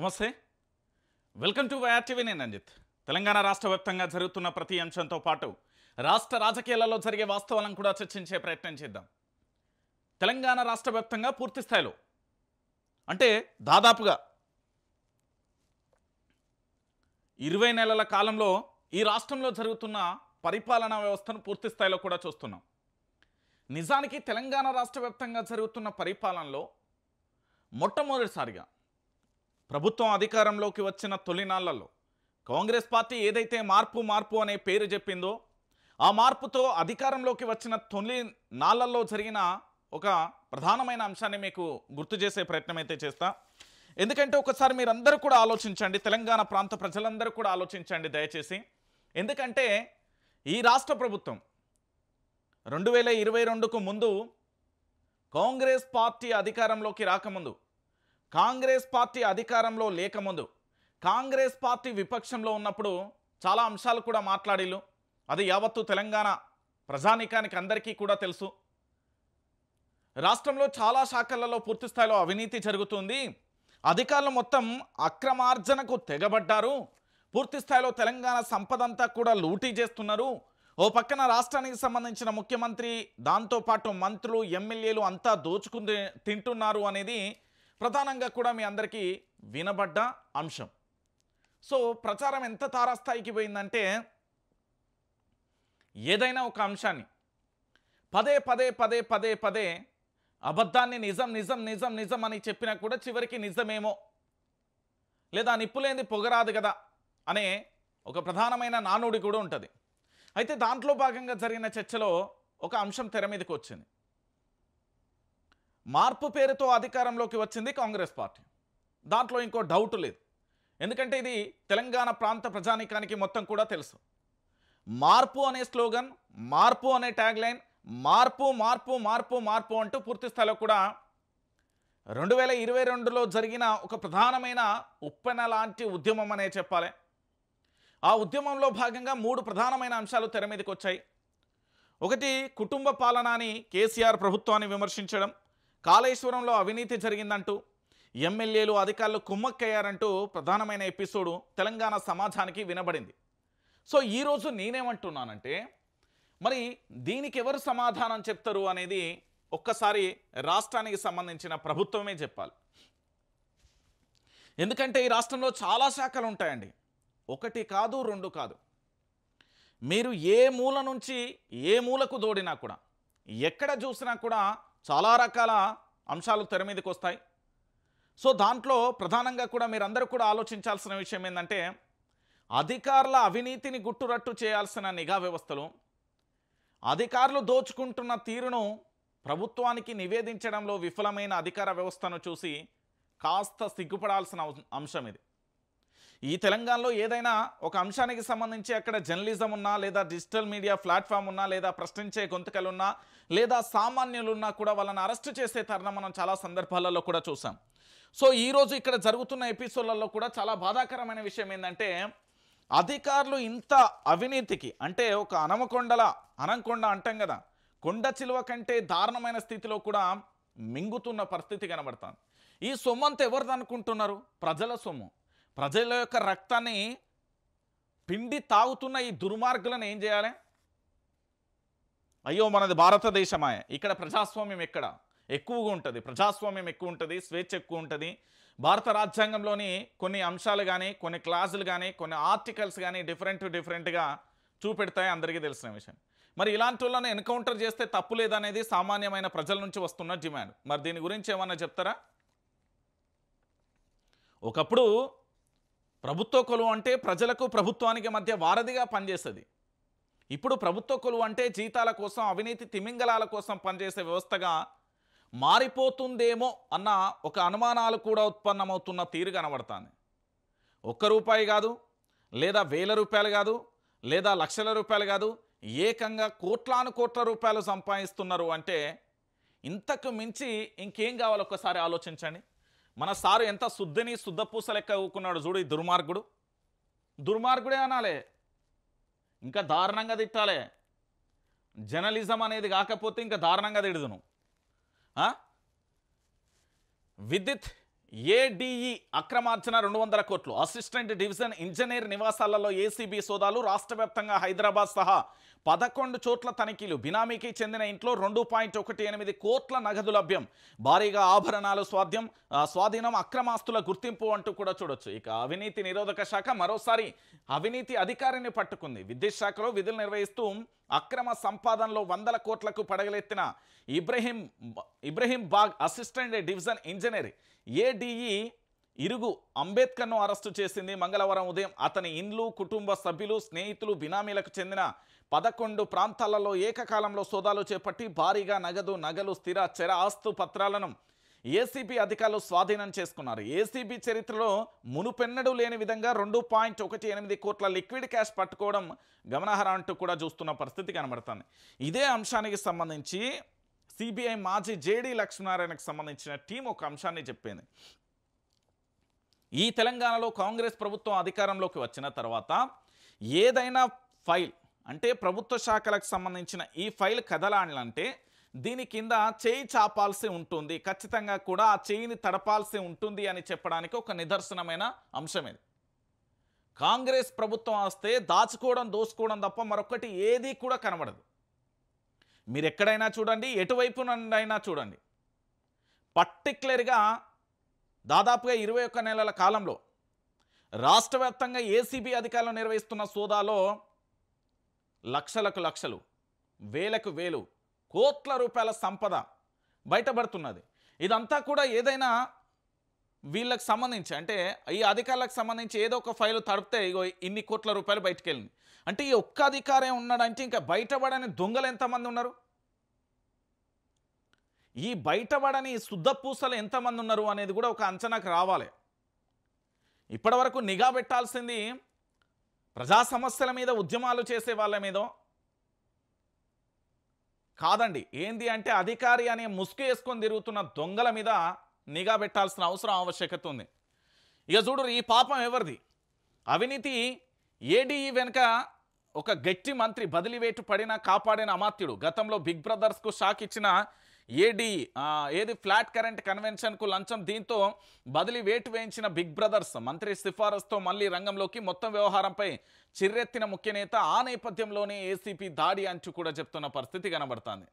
నమస్తే welcome to YR TV. నేను రంజిత్. తెలంగాణ రాష్ట్ర వ్యాప్తంగా జరుగుతున్న ప్రతి అంశంతో పాటు రాష్ట్ర రాజకీయాలలో జరిగే వాస్తవాలను కూడా చర్చించే ప్రయత్నం చేద్దాం. తెలంగాణ రాష్ట్ర వ్యాప్తంగా పూర్తి స్థాయిలో అంటే దాదాపుగా 20 నెలల కాలంలో ఈ రాష్ట్రంలో జరుగుతున్న పరిపాలనా వ్యవస్థను పూర్తి స్థాయిలో కూడా చూస్తున్నాం. నిజానికి తెలంగాణ రాష్ట్ర వ్యాప్తంగా జరుగుతున్న పరిపాలనలో మొట్టమొదటిసారిగా ప్రభుత్వం అధికారంలోకి వచ్చిన తొలినాళ్లలో కాంగ్రెస్ పార్టీ ఏదైతే మార్పు అనే పేరు చెప్పిందో ఆ మార్పుతో అధికారంలోకి వచ్చిన తొలి నాళ్లలో జరిగిన ఒక ప్రధానమైన అంశాన్ని మీకు గుర్తు చేసే ప్రయత్నం అయితే చేస్తా. ఎందుకంటే ఒకసారి మీరందరూ కూడా ఆలోచించండి, తెలంగాణ ప్రాంత ప్రజలందరూ కూడా ఆలోచించండి దయచేసి. ఎందుకంటే ఈ రాష్ట్ర ప్రభుత్వం 2022కు ముందు కాంగ్రెస్ పార్టీ అధికారంలోకి రాకముందు, కాంగ్రెస్ పార్టీ అధికారంలో లేకముందు, కాంగ్రెస్ పార్టీ విపక్షంలో ఉన్నప్పుడు చాలా అంశాలు కూడా మాట్లాడిల్లు. అది యావత్తు తెలంగాణ ప్రజానీకానికి అందరికీ కూడా తెలుసు. రాష్ట్రంలో చాలా శాఖలలో పూర్తి స్థాయిలో అవినీతి జరుగుతుంది, అధికారులు మొత్తం అక్రమార్జనకు తెగబడ్డారు, పూర్తి స్థాయిలో తెలంగాణ సంపదంతా కూడా లూటీ చేస్తున్నారు, ఓ పక్కన రాష్ట్రానికి సంబంధించిన ముఖ్యమంత్రి దాంతోపాటు మంత్రులు ఎమ్మెల్యేలు అంతా దోచుకుని తింటున్నారు అనేది ప్రధానంగా కూడా మీ అందరికీ వినబడ్డ అంశం. సో ప్రచారం ఎంత తారాస్థాయికి పోయిందంటే ఏదైనా ఒక అంశాన్ని పదే అబద్ధాన్ని నిజం అని చెప్పినా కూడా చివరికి నిజమేమో లేదా నిప్పులేంది పొగరాదు కదా అనే ఒక ప్రధానమైన నానుడి కూడా ఉంటుంది. అయితే దాంట్లో భాగంగా జరిగిన చర్చలో ఒక అంశం తెర మీదకి వచ్చింది. మార్పు పేరుతో అధికారంలోకి వచ్చింది కాంగ్రెస్ పార్టీ. దాంట్లో ఇంకో డౌట్ లేదు. ఎందుకంటే ఇది తెలంగాణ ప్రాంత ప్రజానీకానికి మొత్తం కూడా తెలుసు. మార్పు అనే స్లోగన్, మార్పు అనే ట్యాగ్ లైన్, మార్పు అంటూ పూర్తి స్థాయిలో కూడా 2022లో జరిగిన ఒక ప్రధానమైన ఉప్పెన లాంటి ఉద్యమం అనే చెప్పాలి. ఆ ఉద్యమంలో భాగంగా 3 ప్రధానమైన అంశాలు తెర మీదకి వచ్చాయి. ఒకటి, కుటుంబ పాలన అని కేసీఆర్ ప్రభుత్వాన్ని విమర్శించడం, కాళేశ్వరంలో అవినీతి జరిగిందంటూ ఎమ్మెల్యేలు అధికారులు కుమ్మక్కయ్యారంటూ ప్రధానమైన ఎపిసోడు తెలంగాణ సమాజానికి వినబడింది. సో ఈరోజు నేనేమంటున్నానంటే మరి దీనికి ఎవరు సమాధానం చెప్తారు అనేది ఒక్కసారి రాష్ట్రానికి సంబంధించిన ప్రభుత్వమే చెప్పాలి. ఎందుకంటే ఈ రాష్ట్రంలో చాలా శాఖలు ఉంటాయండి, 1 కాదు 2 కాదు. మీరు ఏ మూల నుంచి ఏ మూలకు దోడినా కూడా, ఎక్కడ చూసినా కూడా చాలా రకాల అంశాలు తెర మీదకి వస్తాయి. సో దాంట్లో ప్రధానంగా కూడా మీరందరూ కూడా ఆలోచించాల్సిన విషయం ఏంటంటే అధికారుల అవినీతిని గుట్టురట్టు చేయాల్సిన నిఘా వ్యవస్థలు, అధికారులు దోచుకుంటున్న తీరును ప్రభుత్వానికి నివేదించడంలో విఫలమైన అధికార వ్యవస్థను చూసి కాస్త సిగ్గుపడాల్సిన అంశం ఇది. ఈ తెలంగాణలో ఏదైనా ఒక అంశానికి సంబంధించి అక్కడ జర్నలిజం ఉన్నా, లేదా డిజిటల్ మీడియా ప్లాట్ఫామ్ ఉన్నా, లేదా ప్రశ్నించే గొంతుకలున్నా, లేదా సామాన్యులున్నా కూడా వాళ్ళని అరెస్టు చేసే తరుణం మనం చాలా సందర్భాలలో కూడా చూసాం. సో ఈరోజు ఇక్కడ జరుగుతున్న ఎపిసోడ్లలో కూడా చాలా బాధాకరమైన విషయం ఏంటంటే అధికారులు ఇంత అవినీతికి, అంటే ఒక అనంకొండ అంటాం కదా, కొండ చిలువ కంటే దారుణమైన స్థితిలో కూడా మింగుతున్న పరిస్థితి కనబడుతుంది. ఈ సొమ్ము అంతా ఎవరిది అనుకుంటున్నారు? ప్రజల సొమ్ము. ప్రజల యొక్క రక్తాన్ని పిండి తాగుతున్న ఈ దుర్మార్గులను ఏం చేయాలి? అయ్యో మనది భారతదేశమాయ, ఇక్కడ ప్రజాస్వామ్యం ఎక్కడ ఎక్కువగా ఉంటుంది, ప్రజాస్వామ్యం ఎక్కువ ఉంటుంది, స్వేచ్ఛ ఎక్కువ ఉంటుంది. భారత రాజ్యాంగంలోని కొన్ని అంశాలు కానీ, కొన్ని క్లాజులు కానీ, కొన్ని ఆర్టికల్స్ కానీ డిఫరెంట్గా చూపెడతాయి, అందరికీ తెలిసిన విషయం. మరి ఇలాంటి వాళ్ళని ఎన్కౌంటర్ చేస్తే తప్పు లేదనేది సామాన్యమైన ప్రజల నుంచి వస్తున్న డిమాండ్. మరి దీని గురించి ఏమన్నా చెప్తారా? ఒకప్పుడు ప్రభుత్వ కొలువు అంటే ప్రజలకు ప్రభుత్వానికి మధ్య వారధిగా పనిచేస్తుంది. ఇప్పుడు ప్రభుత్వ కొలువు అంటే జీతాల కోసం, అవినీతి తిమింగలాల కోసం పనిచేసే వ్యవస్థగా మారిపోతుందేమో అన్న ఒక అనుమానాలు కూడా ఉత్పన్నమవుతున్న తీరు కనబడుతుంది. 1 రూపాయి కాదు, లేదా వేల రూపాయలు కాదు, లేదా లక్షల రూపాయలు కాదు, ఏకంగా కోట్ల రూపాయలు సంపాదిస్తున్నారు. అంటే ఇంతకు మించి ఇంకేం కావాలి ఒక్కసారి ఆలోచించండి. మన సారు ఎంత శుద్ధపూస లెక్క ఊకున్నాడు చూడు ఈ దుర్మార్గుడే అనాలే, ఇంకా దారుణంగా తిట్టాలే. జర్నలిజం అనేది కాకపోతే ఇంకా దారుణంగా తిడుదును. విద్యుత్ ఏడీఈ అక్రమార్జన 200 కోట్లు. అసిస్టెంట్ డివిజన్ ఇంజనీర్ నివాసాలలో ఏసీబీ సోదాలు. రాష్ట్ర వ్యాప్తంగా హైదరాబాద్ సహా 11 చోట్ల తనిఖీలు. బినామీకి చెందిన ఇంట్లో 2.18 కోట్ల నగదు లభ్యం. భారీగా ఆభరణాలు స్వాధీనం, అక్రమాస్తుల గుర్తింపు అంటూ కూడా చూడొచ్చు. ఇక అవినీతి నిరోధక శాఖ మరోసారి అవినీతి అధికారిని పట్టుకుంది. విద్యుత్ శాఖలో విధులు నిర్వహిస్తూ అక్రమ సంపాదనలో 100 కోట్లకు పడగలెత్తిన ఇబ్రహీం బాగ్ అసిస్టెంట్ డివిజన్ ఇంజనీర్ ఏడీఈ ఇరుగు అంబేద్కర్ను అరెస్టు చేసింది. మంగళవారం ఉదయం అతని ఇండ్లు, కుటుంబ సభ్యులు, స్నేహితులు, బినామీలకు చెందిన 11 ప్రాంతాలలో ఏకకాలంలో సోదాలు చేపట్టి భారీగా నగలు, స్థిర చర ఆస్తు పత్రాలను ఏసీబీ అధికారులు స్వాధీనం చేసుకున్నారు. ఏసీబీ చరిత్రలో మునుపెన్నడూ లేని విధంగా 2.18 కోట్ల లిక్విడ్ క్యాష్ పట్టుకోవడం గమనార్హం అంటూ కూడా చూస్తున్న పరిస్థితి కనబడుతుంది. ఇదే అంశానికి సంబంధించి సిబిఐ మాజీ జేడీ లక్ష్మీనారాయణకు సంబంధించిన టీం ఒక అంశాన్ని చెప్పింది. ఈ తెలంగాణలో కాంగ్రెస్ ప్రభుత్వం అధికారంలోకి వచ్చిన తర్వాత ఏదైనా ఫైల్ అంటే ప్రభుత్వ శాఖలకు సంబంధించిన ఈ ఫైల్ కదలాలంటే దీని కింద చేయి చాపాల్సి ఉంటుంది, ఖచ్చితంగా కూడా ఆ చేయిని తడపాల్సి ఉంటుంది అని చెప్పడానికి ఒక నిదర్శనమైన అంశం ఇది. కాంగ్రెస్ ప్రభుత్వం వస్తే దాచుకోవడం, దోసుకోవడం తప్ప మరొకటి ఏది కూడా కనబడదు. మీరు ఎక్కడైనా చూడండి, ఎటువైపు నుండి అయినా చూడండి, పర్టిక్యులర్గా దాదాపుగా 21 నెలల కాలంలో రాష్ట్ర వ్యాప్తంగా ఏసీబీ అధికారులు నిర్వహిస్తున్న సోదాలో లక్షలకు లక్షలు, వేలకు వేలు, కోట్ల రూపాయల సంపద బయటపడుతున్నది. ఇదంతా కూడా ఏదైనా వీళ్ళకి సంబంధించి అంటే ఈ అధికారులకు సంబంధించి ఏదో ఒక ఫైల్ తడిపితే ఇగో ఇన్ని కోట్ల రూపాయలు బయటకు వెళ్ళింది అంటే ఈ ఒక్క అధికారే ఉన్నాడంటే ఇంకా బయటపడని దొంగలు ఎంతమంది ఉన్నారు? ఈ బయటపడని శుద్ధపూసలు ఎంతమంది ఉన్నారు అనేది కూడా ఒక అంచనాకు రావాలి. ఇప్పటివరకు నిఘా పెట్టాల్సింది ప్రజా సమస్యల మీద, ఉద్యమాలు చేసే వాళ్ళ మీదో కాదండి. ఏంది అంటే అధికారి అనే ముసుగు వేసుకొని తిరుగుతున్న దొంగల మీద నిఘా పెట్టాల్సిన అవసరం, ఆవశ్యకత ఉంది. ఇక చూడు, ఈ పాపం ఎవరిది? అవినీతి ఏడీఈ వెనుక ఒక గట్టి మంత్రి, బదిలీవేటు పడిన కాపాడిన అమాత్యుడు. గతంలో బిగ్ బ్రదర్స్కు షాక్ ఇచ్చిన ఏది ఫ్లాట్ కరెంట్ కన్వెన్షన్కు లంచం, దీంతో బదిలీ వేటు వేయించిన బిగ్ బ్రదర్స్ మంత్రి సిఫారసుతో మళ్ళీ రంగంలోకి. మొత్తం వ్యవహారంపై చిర్రెత్తిన ముఖ్య నేత. ఆ నేపథ్యంలోనే ఏసీపీ దాడి అంచు కూడా చెప్తున్న పరిస్థితి కనబడుతుంది.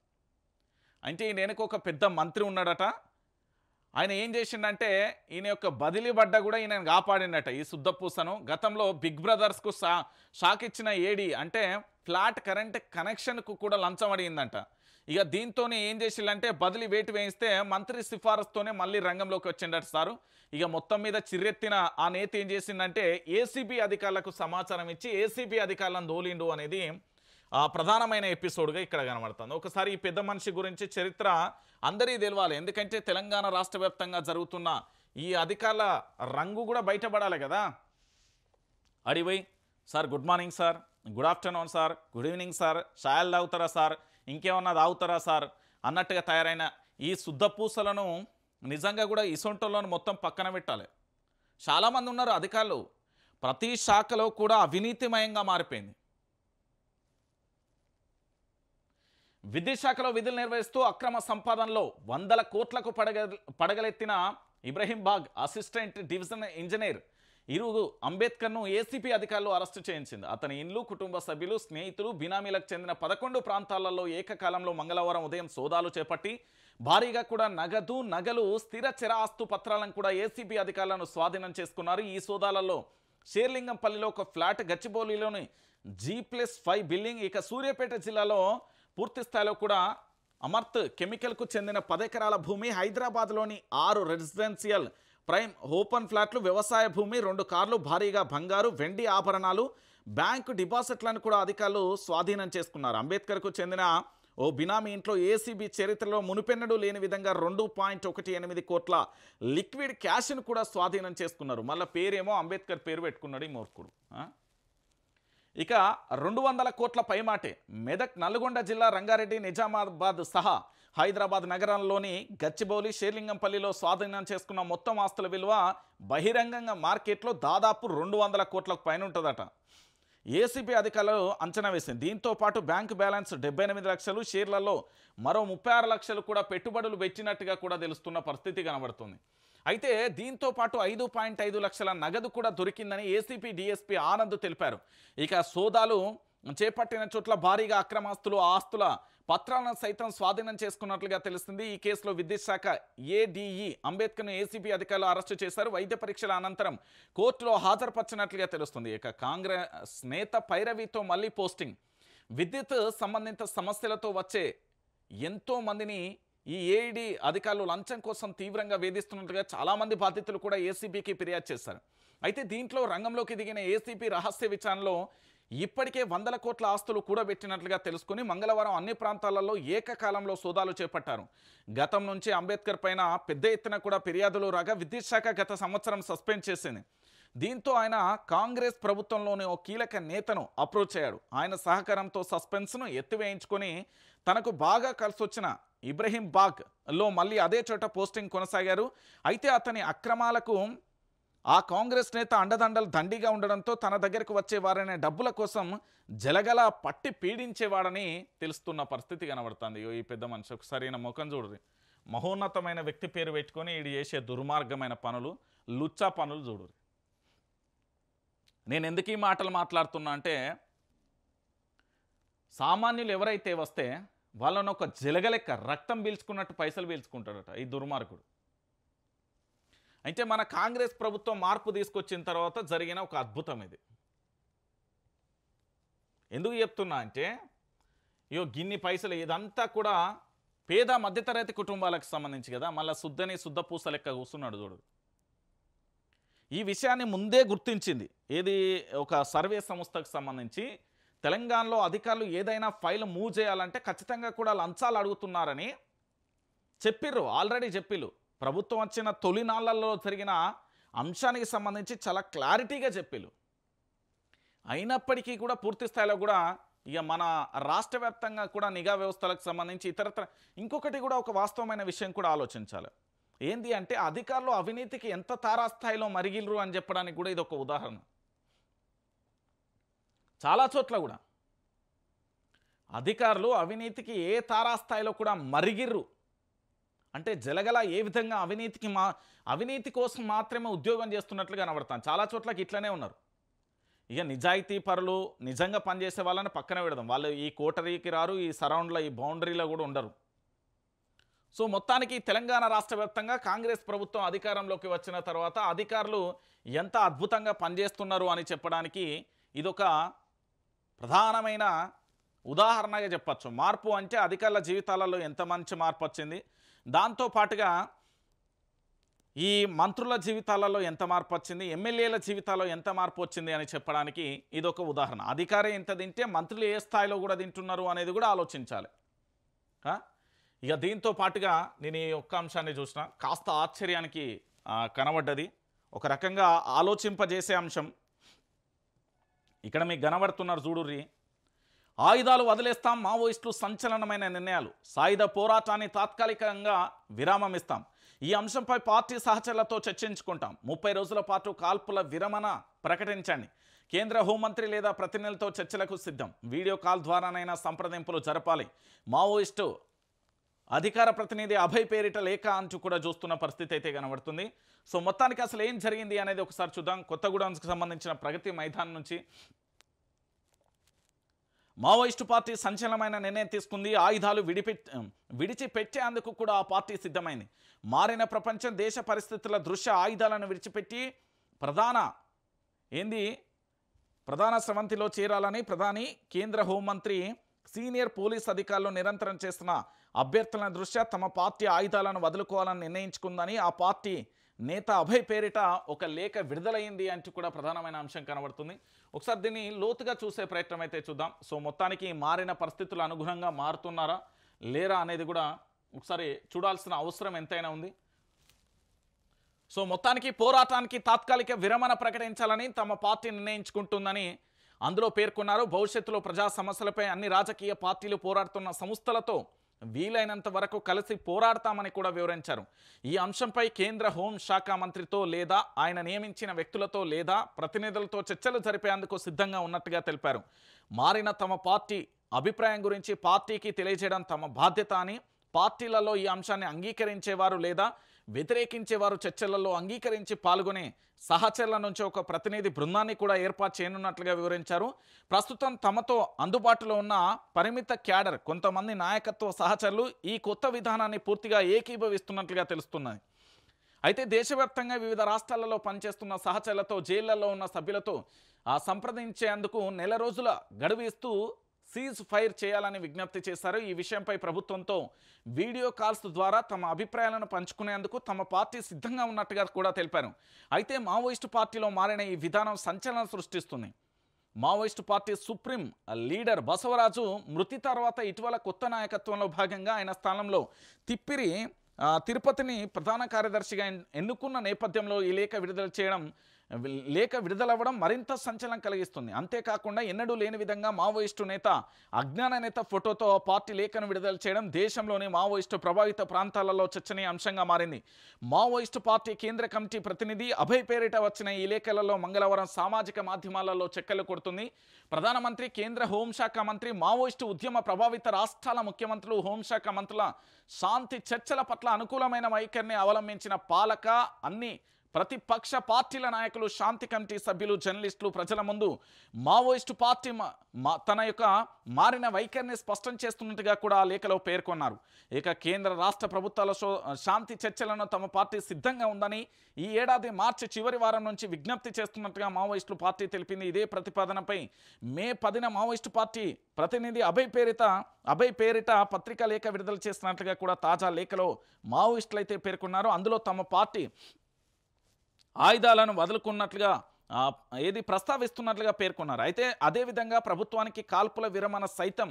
అంటే ఈయన వెనుక ఒక పెద్ద మంత్రి ఉన్నాడట. ఆయన ఏం చేసిండంటే ఈయన యొక్క బదిలీ బడ్డ కూడా ఈయన కాపాడినట ఈ శుద్ధపూసను. గతంలో బిగ్ బ్రదర్స్కు షాక్ ఇచ్చిన ఏడీ అంటే ఫ్లాట్ కరెంట్ కనెక్షన్కు కూడా లంచం అడిగిందంట. ఇక దీంతోనే ఏం చేసిందంటే బదిలీ వేటు వేయిస్తే మంత్రి సిఫారసుతోనే మళ్ళీ రంగంలోకి వచ్చిండట సారు. ఇక మొత్తం మీద చిర్రెత్తిన ఆ నేత ఏం చేసిందంటే ఏసీబీ అధికారులకు సమాచారం ఇచ్చి ఏసీబీ అధికారులను దోలిండు అనేది ప్రధానమైన ఎపిసోడ్గా ఇక్కడ కనబడుతుంది. ఒకసారి ఈ పెద్ద మనిషి గురించి చరిత్ర అందరికీ తెలవాలి. ఎందుకంటే తెలంగాణ రాష్ట్ర వ్యాప్తంగా జరుగుతున్న ఈ అధికారుల రంగు కూడా బయటపడాలి కదా. అడిపోయి sir good morning sir, good afternoon sir, good evening sir, చాయలు తాగుతారా సార్, ఇంకేమన్నా తాగుతారా సార్ అన్నట్టుగా తయారైన ఈ శుద్ధపూసలను నిజంగా కూడా ఇసొంటోళ్ళను మొత్తం పక్కన పెట్టాలి. చాలామంది ఉన్నారు అధికారులు, ప్రతి శాఖలో కూడా అవినీతిమయంగా మారిపోయింది. విద్యుత్ శాఖలో విధులు నిర్వహిస్తూ అక్రమ సంపాదనలో 100 కోట్లకు పడగలెత్తిన ఇబ్రహీం బాగ్ అసిస్టెంట్ డివిజన్ ఇంజనీర్ ఇరుగు అంబేద్కర్ను ఏసీపీ అధికారులు అరెస్టు చేయించింది. అతని ఇండ్లు, కుటుంబ సభ్యులు, స్నేహితులు, బినామీలకు చెందిన 11 ప్రాంతాలలో ఏకకాలంలో మంగళవారం ఉదయం సోదాలు చేపట్టి భారీగా కూడా నగలు, స్థిర చర ఆస్తు పత్రాలను కూడా ఏసీబీ అధికారులను స్వాధీనం చేసుకున్నారు. ఈ సోదాలలో షేర్లింగంపల్లిలో ఒక ఫ్లాట్, గచ్చిబౌలిలోని G+5 బిల్డింగ్, ఇక సూర్యాపేట జిల్లాలో పూర్తి స్థాయిలో కూడా అమర్త్ కెమికల్కు చెందిన 10 ఎకరాల భూమి, హైదరాబాద్లోని 6 రెసిడెన్షియల్ ప్రైమ్ ఓపెన్ ఫ్లాట్లు, వ్యవసాయ భూమి, 2 కార్లు, భారీగా బంగారు, వెండి ఆభరణాలు, బ్యాంకు డిపాజిట్లను కూడా అధికారులు స్వాధీనం చేసుకున్నారు. అంబేద్కర్కు చెందిన ఓ బినామీ ఇంట్లో ఏసీబీ చరిత్రలో మునుపెన్నడూ లేని విధంగా 2.18 కోట్ల లిక్విడ్ క్యాష్ను కూడా స్వాధీనం చేసుకున్నారు. మళ్ళీ పేరేమో అంబేద్కర్ పేరు పెట్టుకున్నాడు ఈ మూర్ఖుడు. ఇక 200 కోట్ల పైమాటే. మెదక్, నల్గొండ జిల్లా, రంగారెడ్డి, నిజామాబాద్ సహా హైదరాబాద్ నగరంలోని గచ్చిబౌలి, షేర్లింగంపల్లిలో స్వాధీనం చేసుకున్న మొత్తం ఆస్తుల విలువ బహిరంగంగా మార్కెట్లో దాదాపు 200 కోట్లకు పైన ఉంటుందట. ఏసీబీ అధికారులు అంచనా వేసింది. దీంతో పాటు బ్యాంకు బ్యాలెన్స్ 78 లక్షలు, షేర్లలో మరో 36 లక్షలు కూడా పెట్టుబడులు పెట్టినట్టుగా కూడా తెలుస్తున్న పరిస్థితి కనబడుతుంది. అయితే దీంతో పాటు 5.5 లక్షల నగదు కూడా దొరికిందని ఏసీపీ డీఎస్పీ ఆనంద్ తెలిపారు. ఇక సోదాలు చేపట్టిన చోట్ల భారీగా అక్రమాస్తులు ఆస్తుల పత్రాలను సైతం స్వాధీనం చేసుకున్నట్లుగా తెలుస్తుంది. ఈ కేసులో విద్యుత్ శాఖ ఏడీఈ అంబేద్కర్ను ఏసీబీ అధికారులు అరెస్టు చేశారు. వైద్య పరీక్షల అనంతరం కోర్టులో హాజరుపరిచినట్లుగా తెలుస్తుంది. ఇక కాంగ్రెస్ నేత పైరవితో మళ్ళీ పోస్టింగ్. విద్యుత్ సంబంధిత సమస్యలతో వచ్చే ఎంతో మందిని ఈ ఏఈడీ అధికారులు లంచం కోసం తీవ్రంగా వేధిస్తున్నట్లుగా చాలామంది బాధితులు కూడా ఏసీబీకి ఫిర్యాదు చేశారు. అయితే దీంట్లో రంగంలోకి దిగిన ఏసీబీ రహస్య విచారణలో ఇప్పటికే వందల కోట్ల ఆస్తులు కూడబెట్టినట్లుగా తెలుసుకుని మంగళవారం అన్ని ప్రాంతాలలో ఏకకాలంలో సోదాలు చేపట్టారు. గతం నుంచి అంబేద్కర్ పైన పెద్ద ఎత్తున కూడా ఫిర్యాదులు రాగా విద్యుత్ శాఖ గత సంవత్సరం సస్పెండ్ చేసింది. దీంతో ఆయన కాంగ్రెస్ ప్రభుత్వంలోని ఓ కీలక నేతను అప్రోచ్ అయ్యాడు. ఆయన సహకారంతో సస్పెన్స్ను ఎత్తివేయించుకొని తనకు బాగా కలిసొచ్చిన ఇబ్రహీం బాగ్లో మళ్ళీ అదే చోట పోస్టింగ్ కొనసాగారు. అయితే అతని అక్రమాలకు ఆ కాంగ్రెస్ నేత అండదండలు దండిగా ఉండడంతో తన దగ్గరకు వచ్చే వారనే డబ్బుల కోసం జలగల పట్టి పీడించేవాడని తెలుస్తున్న పరిస్థితి కనబడుతుంది. ఈ పెద్ద మనిషి ఒకసారి ఈయన ముఖం చూడరు. మహోన్నతమైన వ్యక్తి పేరు పెట్టుకొని ఈడు చేసే దుర్మార్గమైన పనులు, లుచ్చా పనులు చూడరు. నేను ఎందుకు ఈ మాటలు మాట్లాడుతున్నా అంటే, సామాన్యులు ఎవరైతే వస్తే వాళ్ళను ఒక జలగలెక్క రక్తం పీల్చుకున్నట్టు పైసలు పీల్చుకుంటాడట ఈ దుర్మార్గుడు. అయితే మన కాంగ్రెస్ ప్రభుత్వం మార్పు తీసుకొచ్చిన తర్వాత జరిగిన ఒక అద్భుతం ఇది. ఎందుకు చెప్తున్నా అంటే, గిన్ని పైసలు ఇదంతా కూడా పేద మధ్యతరగతి కుటుంబాలకు సంబంధించి కదా. మళ్ళీ శుద్ధ పూస లెక్క కూస్తున్నాడు చూడు. ఈ విషయాన్ని ముందే గుర్తించింది ఏది, ఒక సర్వే సంస్థకు సంబంధించి తెలంగాణలో అధికారులు ఏదైనా ఫైల్ మూవ్ చేయాలంటే ఖచ్చితంగా కూడా లంచాలు అడుగుతున్నారని చెప్పిర్రు. ఆల్రెడీ చెప్పిర్రు. ప్రభుత్వం వచ్చిన తొలినాళ్లలో జరిగిన అంశానికి సంబంధించి చాలా క్లారిటీగా చెప్పిర్రు. అయినప్పటికీ కూడా పూర్తి స్థాయిలో కూడా ఇక మన రాష్ట్ర వ్యాప్తంగా కూడా నిఘా వ్యవస్థలకు సంబంధించి ఇతరత్ర ఇంకొకటి కూడా ఒక వాస్తవమైన విషయం కూడా ఆలోచించాలి. ఏంది అంటే, అధికారులు అవినీతికి ఎంత తారాస్థాయిలో మరిగిల్రు అని చెప్పడానికి కూడా ఇది ఒక ఉదాహరణ. చాలా చోట్ల కూడా అధికారులు అవినీతికి ఏ తారాస్థాయిలో కూడా మరిగిర్రు అంటే జలగల ఏ విధంగా అవినీతి కోసం మాత్రమే ఉద్యోగం చేస్తున్నట్లుగా కనబడతాను. చాలా చోట్లకి ఇట్లనే ఉన్నారు. ఇక నిజాయితీ పరులు నిజంగా పనిచేసే వాళ్ళని పక్కన పెడదాం. వాళ్ళు ఈ కోటరీకి రారు, ఈ సరౌండ్లో ఈ బౌండరీలో కూడా ఉండరు. సో మొత్తానికి తెలంగాణ రాష్ట్ర వ్యాప్తంగా కాంగ్రెస్ ప్రభుత్వం అధికారంలోకి వచ్చిన తర్వాత అధికారులు ఎంత అద్భుతంగా పనిచేస్తున్నారు అని చెప్పడానికి ఇదొక ప్రధానమైన ఉదాహరణగా చెప్పచ్చు. మార్పు అంటే అధికారుల జీవితాలలో ఎంత మంచి మార్పు వచ్చింది, దాంతోపాటుగా ఈ మంత్రుల జీవితాలలో ఎంత మార్పు వచ్చింది, ఎమ్మెల్యేల జీవితాల్లో ఎంత మార్పు వచ్చింది అని చెప్పడానికి ఇదొక ఉదాహరణ. అధికారం ఎంత తింటే మంత్రులు ఏ స్థాయిలో కూడా తింటున్నారు అనేది కూడా ఆలోచించాలి. ఇక దీంతో పాటుగా నేను ఈ ఒక్క అంశాన్ని చూసిన కాస్త ఆశ్చర్యానికి కనబడ్డది. ఒక రకంగా ఆలోచింపజేసే అంశం. ఇక్కడ మీకు కనబడుతున్నారు చూడుర్రి. ఆయుధాలు వదిలేస్తాం, మావోయిస్టులు సంచలనమైన నిర్ణయాలు, సాయుధ పోరాటాన్ని తాత్కాలికంగా విరామం ఇస్తాం, ఈ అంశంపై పార్టీ సహచరులతో చర్చించుకుంటాం, 30 రోజుల పాటు కాల్పుల విరమణ ప్రకటించండి, కేంద్ర హోంమంత్రి లేదా ప్రతినిధులతో చర్చలకు సిద్ధం, వీడియో కాల్ ద్వారానైనా సంప్రదింపులు జరపాలి, మావోయిస్టు అధికార ప్రతినిధి అభయ్ పేరిట లేఖ అంటూ కూడా చూస్తున్న పరిస్థితి అయితే కనబడుతుంది. సో మొత్తానికి అసలు ఏం జరిగింది అనేది ఒకసారి చూద్దాం. కొత్తగూడెంకి సంబంధించిన ప్రగతి మైదాన్ నుంచి మావోయిస్టు పార్టీ సంచలనమైన నిర్ణయం తీసుకుంది. ఆయుధాలు విడిచిపెట్టేందుకు కూడా ఆ పార్టీ సిద్ధమైంది. మారిన ప్రపంచం, దేశ పరిస్థితుల దృష్ట్యా ఆయుధాలను విడిచిపెట్టి ప్రధాన స్రవంతిలో చేరాలని ప్రధాని, కేంద్ర హోంమంత్రి, సీనియర్ పోలీస్ అధికారులు నిరంతరం చేస్తున్న అభ్యర్థుల దృష్ట్యా తమ పార్టీ ఆయుధాలను వదులుకోవాలని నిర్ణయించుకుందని ఆ పార్టీ నేత అభయ్ పేరిట ఒక లేఖ విడుదలైంది అంటూ కూడా ప్రధానమైన అంశం కనబడుతుంది. ఒకసారి దీన్ని లోతుగా చూసే ప్రయత్నం అయితే చూద్దాం. సో మొత్తానికి మారిన పరిస్థితులు అనుగుణంగా మారుతున్నారా లేరా అనేది కూడా ఒకసారి చూడాల్సిన అవసరం ఎంతైనా ఉంది. సో మొత్తానికి పోరాటానికి తాత్కాలిక విరమణ ప్రకటించాలని తమ పార్టీ నిర్ణయించుకుంటుందని అందులో పేర్కొన్నారు. భవిష్యత్తులో ప్రజా సమస్యలపై అన్ని రాజకీయ పార్టీలు పోరాడుతున్న సంస్థలతో వీలైనంత వరకు కలిసి పోరాడతామని కూడా వివరించారు. ఈ అంశంపై కేంద్ర హోంశాఖ మంత్రితో లేదా ఆయన నియమించిన వ్యక్తులతో లేదా ప్రతినిధులతో చర్చలు జరిపేందుకు సిద్ధంగా ఉన్నట్టుగా తెలిపారు. మారిన తమ పార్టీ అభిప్రాయం గురించి పార్టీకి తెలియజేయడం తమ బాధ్యత అని, పార్టీలలో ఈ అంశాన్ని అంగీకరించేవారు లేదా వ్యతిరేకించే వారు చర్చలలో అంగీకరించి పాల్గొనే సహచరుల నుంచి ఒక ప్రతినిధి బృందాన్ని కూడా ఏర్పాటు చేయనున్నట్లుగా వివరించారు. ప్రస్తుతం తమతో అందుబాటులో ఉన్న పరిమిత క్యాడర్ కొంతమంది నాయకత్వ సహచరులు ఈ కొత్త విధానాన్ని పూర్తిగా ఏకీభవిస్తున్నట్లుగా తెలుస్తున్నది. అయితే దేశవ్యాప్తంగా వివిధ రాష్ట్రాలలో పనిచేస్తున్న సహచరులతో, జైళ్లలో ఉన్న సభ్యులతో సంప్రదించేందుకు నెల రోజుల గడువు ఇస్తూ సీజ్ ఫైర్ చేయాలని విజ్ఞప్తి చేశారు. ఈ విషయంపై ప్రభుత్వంతో వీడియో కాల్స్ ద్వారా తమ అభిప్రాయాలను పంచుకునేందుకు తమ పార్టీ సిద్ధంగా ఉన్నట్టుగా కూడా తెలిపారు. అయితే మావోయిస్టు పార్టీలో మారిన ఈ విధానం సంచలనం సృష్టిస్తుంది. Maoist party supreme leader Basavaraju మృతి తర్వాత ఇటీవల కొత్త నాయకత్వంలో భాగంగా ఆయన స్థానంలో తిరుపతిని ప్రధాన కార్యదర్శిగా ఎన్నుకున్న నేపథ్యంలో ఈ లేఖ విడుదలవ్వడం మరింత సంచలనం కలిగిస్తుంది. అంతేకాకుండా ఎన్నడూ లేని విధంగా మావోయిస్టు నేత, అజ్ఞాన నేత ఫోటోతో పార్టీ లేఖను విడుదల చేయడం దేశంలోని మావోయిస్టు ప్రభావిత ప్రాంతాలలో చర్చనీయాంశంగా మారింది. మావోయిస్టు పార్టీ కేంద్ర కమిటీ ప్రతినిధి అభయ్ పేరిట వచ్చిన ఈ లేఖలలో మంగళవారం సామాజిక మాధ్యమాలలో చెక్కలు కొడుతుంది. ప్రధానమంత్రి, కేంద్ర హోంశాఖ మంత్రి, మావోయిస్టు ఉద్యమ ప్రభావిత రాష్ట్రాల ముఖ్యమంత్రులు, హోంశాఖ మంత్రుల శాంతి చర్చల పట్ల అనుకూలమైన వైఖరిని అవలంబించిన పాలక, అన్ని ప్రతిపక్ష పార్టీల నాయకులు, శాంతి కమిటీ సభ్యులు, జర్నలిస్టులు ప్రజల ముందు మావోయిస్టు పార్టీ తన యొక్క మారిన వైఖరిని స్పష్టం చేస్తున్నట్టుగా కూడా ఆ లేఖలో పేర్కొన్నారు. ఇక కేంద్ర రాష్ట్ర ప్రభుత్వాల శాంతి చర్చలను తమ పార్టీ సిద్ధంగా ఉందని ఈ ఏడాది మార్చి చివరి వారం నుంచి విజ్ఞప్తి చేస్తున్నట్టుగా మావోయిస్టు పార్టీ తెలిపింది. ఇదే ప్రతిపాదనపై మే 10న మావోయిస్టు పార్టీ ప్రతినిధి అభయ్ పేరిట పత్రికా లేఖ విడుదల చేస్తున్నట్లుగా కూడా తాజా లేఖలో మావోయిస్టులు అయితే పేర్కొన్నారు. అందులో తమ పార్టీ ఆయుధాలను వదులుకున్నట్లుగా ప్రస్తావిస్తున్నట్లుగా పేర్కొన్నారు. అయితే అదేవిధంగా ప్రభుత్వానికి కాల్పుల విరమణ సైతం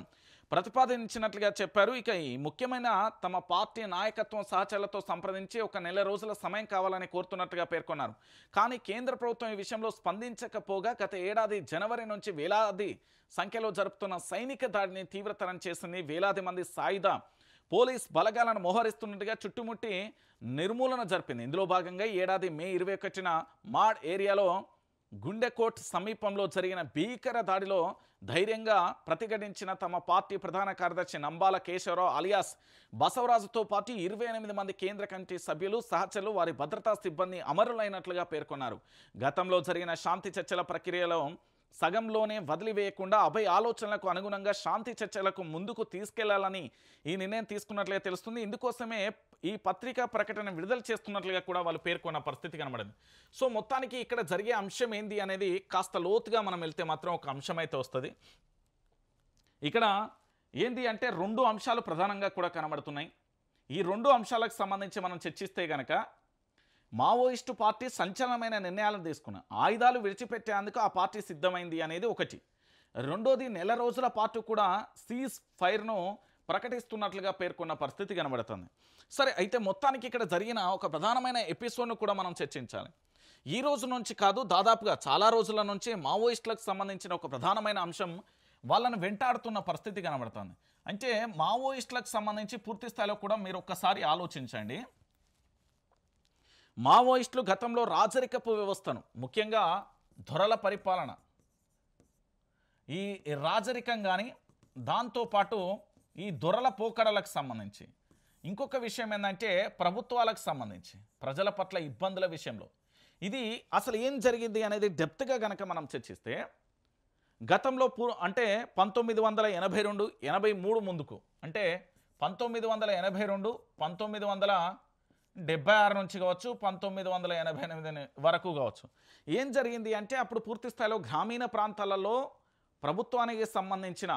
ప్రతిపాదించినట్లుగా చెప్పారు. ఇక ఈ ముఖ్యమైన తమ పార్టీ నాయకత్వం సహచరులతో సంప్రదించి ఒక నెల రోజుల సమయం కావాలని కోరుతున్నట్టుగా పేర్కొన్నారు. కానీ కేంద్ర ప్రభుత్వం ఈ విషయంలో స్పందించకపోగా గత ఏడాది జనవరి నుంచి వేలాది సంఖ్యలో జరుపుతున్న సైనిక దాడిని తీవ్రతరం చేసింది. వేలాది మంది సాయుధ పోలీస్ బలగాలను మోహరిస్తున్నట్టుగా చుట్టుముట్టి నిర్మూలన జరిపింది. ఇందులో భాగంగా ఏడాది మే 21న మాడ్ ఏరియాలో గుండెకోట్ సమీపంలో జరిగిన భీకర దాడిలో ధైర్యంగా ప్రతిఘటించిన తమ పార్టీ ప్రధాన కార్యదర్శి నంబాల కేశవరావు అలియాస్ బసవరాజుతో పాటు 28 మంది కేంద్ర కమిటీ సభ్యులు, సహచరులు, వారి భద్రతా సిబ్బంది అమరులైనట్లుగా పేర్కొన్నారు. గతంలో జరిగిన శాంతి చర్చల ప్రక్రియలో సగంలోనే వదిలివేయకుండా అభయ్ ఆలోచనలకు అనుగుణంగా శాంతి చర్చలకు ముందుకు తీసుకెళ్లాలని ఈ నిర్ణయం తీసుకున్నట్లుగా తెలుస్తుంది. ఇందుకోసమే ఈ పత్రికా ప్రకటన విడుదల చేస్తున్నట్లుగా కూడా వాళ్ళు పేర్కొన్న పరిస్థితి కనబడింది. సో మొత్తానికి ఇక్కడ జరిగే అంశం ఏంది అనేది కాస్త లోతుగా మనం వెళ్తే మాత్రం ఒక అంశం అయితే వస్తుంది. ఇక్కడ ఏంది అంటే 2 అంశాలు ప్రధానంగా కూడా కనబడుతున్నాయి. ఈ 2 అంశాలకు సంబంధించి మనం చర్చిస్తే గనక మావోయిస్టు పార్టీ సంచలనమైన నిర్ణయాలను తీసుకున్న ఆయుధాలు విడిచిపెట్టేందుకు ఆ పార్టీ సిద్ధమైంది అనేది ఒకటి. రెండోది నెల రోజుల పాటు కూడా సీజ్ ఫైర్ను ప్రకటిస్తున్నట్లుగా పేర్కొన్న పరిస్థితి కనబడుతుంది. సరే, అయితే మొత్తానికి ఇక్కడ జరిగిన ఒక ప్రధానమైన ఎపిసోడ్ను కూడా మనం చర్చించాలి. ఈ రోజు నుంచి కాదు, దాదాపుగా చాలా రోజుల నుంచి మావోయిస్టులకు సంబంధించిన ఒక ప్రధానమైన అంశం వాళ్ళను వెంటాడుతున్న పరిస్థితి కనబడుతుంది. అంటే మావోయిస్టులకు సంబంధించి పూర్తి స్థాయిలో కూడా మీరు ఒక్కసారి ఆలోచించండి. మావోయిస్టులు గతంలో రాజరికపు వ్యవస్థను, ముఖ్యంగా దొరల పరిపాలన, ఈ రాజరికం కానీ దాంతోపాటు ఈ దొరల పోకడలకు సంబంధించి ఇంకొక విషయం ఏంటంటే ప్రభుత్వాలకు సంబంధించి ప్రజల పట్ల ఇబ్బందుల విషయంలో ఇది అసలు ఏం జరిగింది అనేది డెప్త్గా కనుక మనం చర్చిస్తే గతంలో అంటే 1982, 83 ముందుకు, అంటే 1982, 1976 నుంచి కావచ్చు, 1988 వరకు కావచ్చు, ఏం జరిగింది అంటే అప్పుడు పూర్తి స్థాయిలో గ్రామీణ ప్రాంతాలలో ప్రభుత్వానికి సంబంధించిన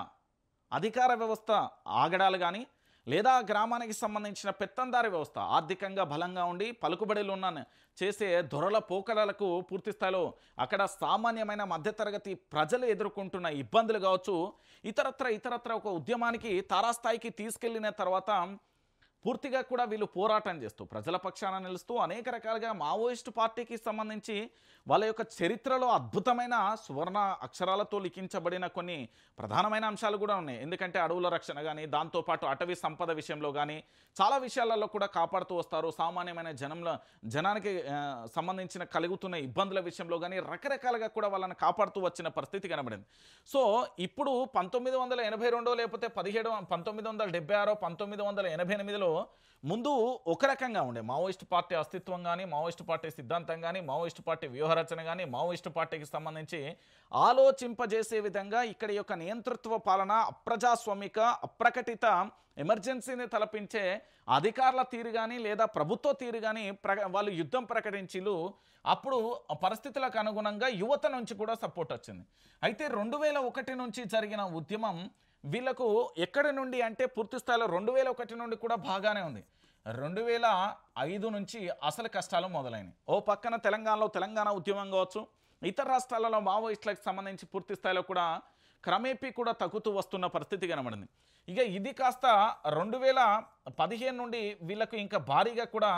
అధికార వ్యవస్థ ఆగడాలు కానీ లేదా గ్రామానికి సంబంధించిన పెత్తందారి వ్యవస్థ ఆర్థికంగా బలంగా ఉండి పలుకుబడిలు ఉన్న చేసే దొరల పోకడలకు పూర్తి స్థాయిలో అక్కడ సామాన్యమైన మధ్యతరగతి ప్రజలు ఎదుర్కొంటున్న ఇబ్బందులు కావచ్చు, ఇతరత్ర ఒక ఉద్యమానికి తారాస్థాయికి తీసుకెళ్లిన తర్వాత పూర్తిగా కూడా వీళ్ళు పోరాటం చేస్తూ ప్రజల పక్షాన నిలుస్తూ అనేక రకాలుగా మావోయిస్టు పార్టీకి సంబంధించి వాళ్ళ యొక్క చరిత్రలో అద్భుతమైన సువర్ణ అక్షరాలతో లిఖించబడిన కొన్ని ప్రధానమైన అంశాలు కూడా ఉన్నాయి. ఎందుకంటే అడవుల రక్షణ కానీ, దాంతోపాటు అటవీ సంపద విషయంలో కానీ చాలా విషయాలలో కూడా కాపాడుతూ వస్తారు. సామాన్యమైన జనానికి సంబంధించిన కలుగుతున్న ఇబ్బందుల విషయంలో కానీ రకరకాలుగా కూడా వాళ్ళని కాపాడుతూ వచ్చిన పరిస్థితి కనబడింది. సో ఇప్పుడు 1982 లేకపోతే 1976, 1988లో విషయంలో ముందు ఒక రకంగా ఉండే మావోయిస్ట్ పార్టీ అస్తిత్వం కానీ, మావోయిస్ట్ పార్టీ సిద్ధాంతం కానీ, మావోయిస్ట్ పార్టీ వ్యూహరచన కానీ, మావోయిస్ట్ పార్టీకి సంబంధించి ఆలోచింపజేసే విధంగా ఇక్కడి యొక్క నియంతృత్వ పాలన, అప్రజాస్వామిక, అప్రకటిత ఎమర్జెన్సీని తలపించే అధికారుల తీరు కానీ లేదా ప్రభుత్వ తీరు కానీ వాళ్ళు యుద్ధం ప్రకటించిలు. అప్పుడు పరిస్థితులకు అనుగుణంగా యువత నుంచి కూడా సపోర్ట్ వచ్చింది. అయితే 2001 నుంచి జరిగిన ఉద్యమం వీళ్ళకు ఎక్కడి నుండి అంటే పూర్తి స్థాయిలో 2001 నుండి కూడా బాగానే ఉంది. 2005 నుంచి అసలు కష్టాలు మొదలైనవి. ఓ పక్కన తెలంగాణలో తెలంగాణ ఉద్యమం కావచ్చు, ఇతర రాష్ట్రాలలో మావోయిస్టులకు సంబంధించి పూర్తి స్థాయిలో కూడా క్రమేపీ కూడా తగ్గుతూ వస్తున్న పరిస్థితి కనబడింది. ఇక ఇది కాస్త 2015 నుండి వీళ్ళకు ఇంకా భారీగా కూడా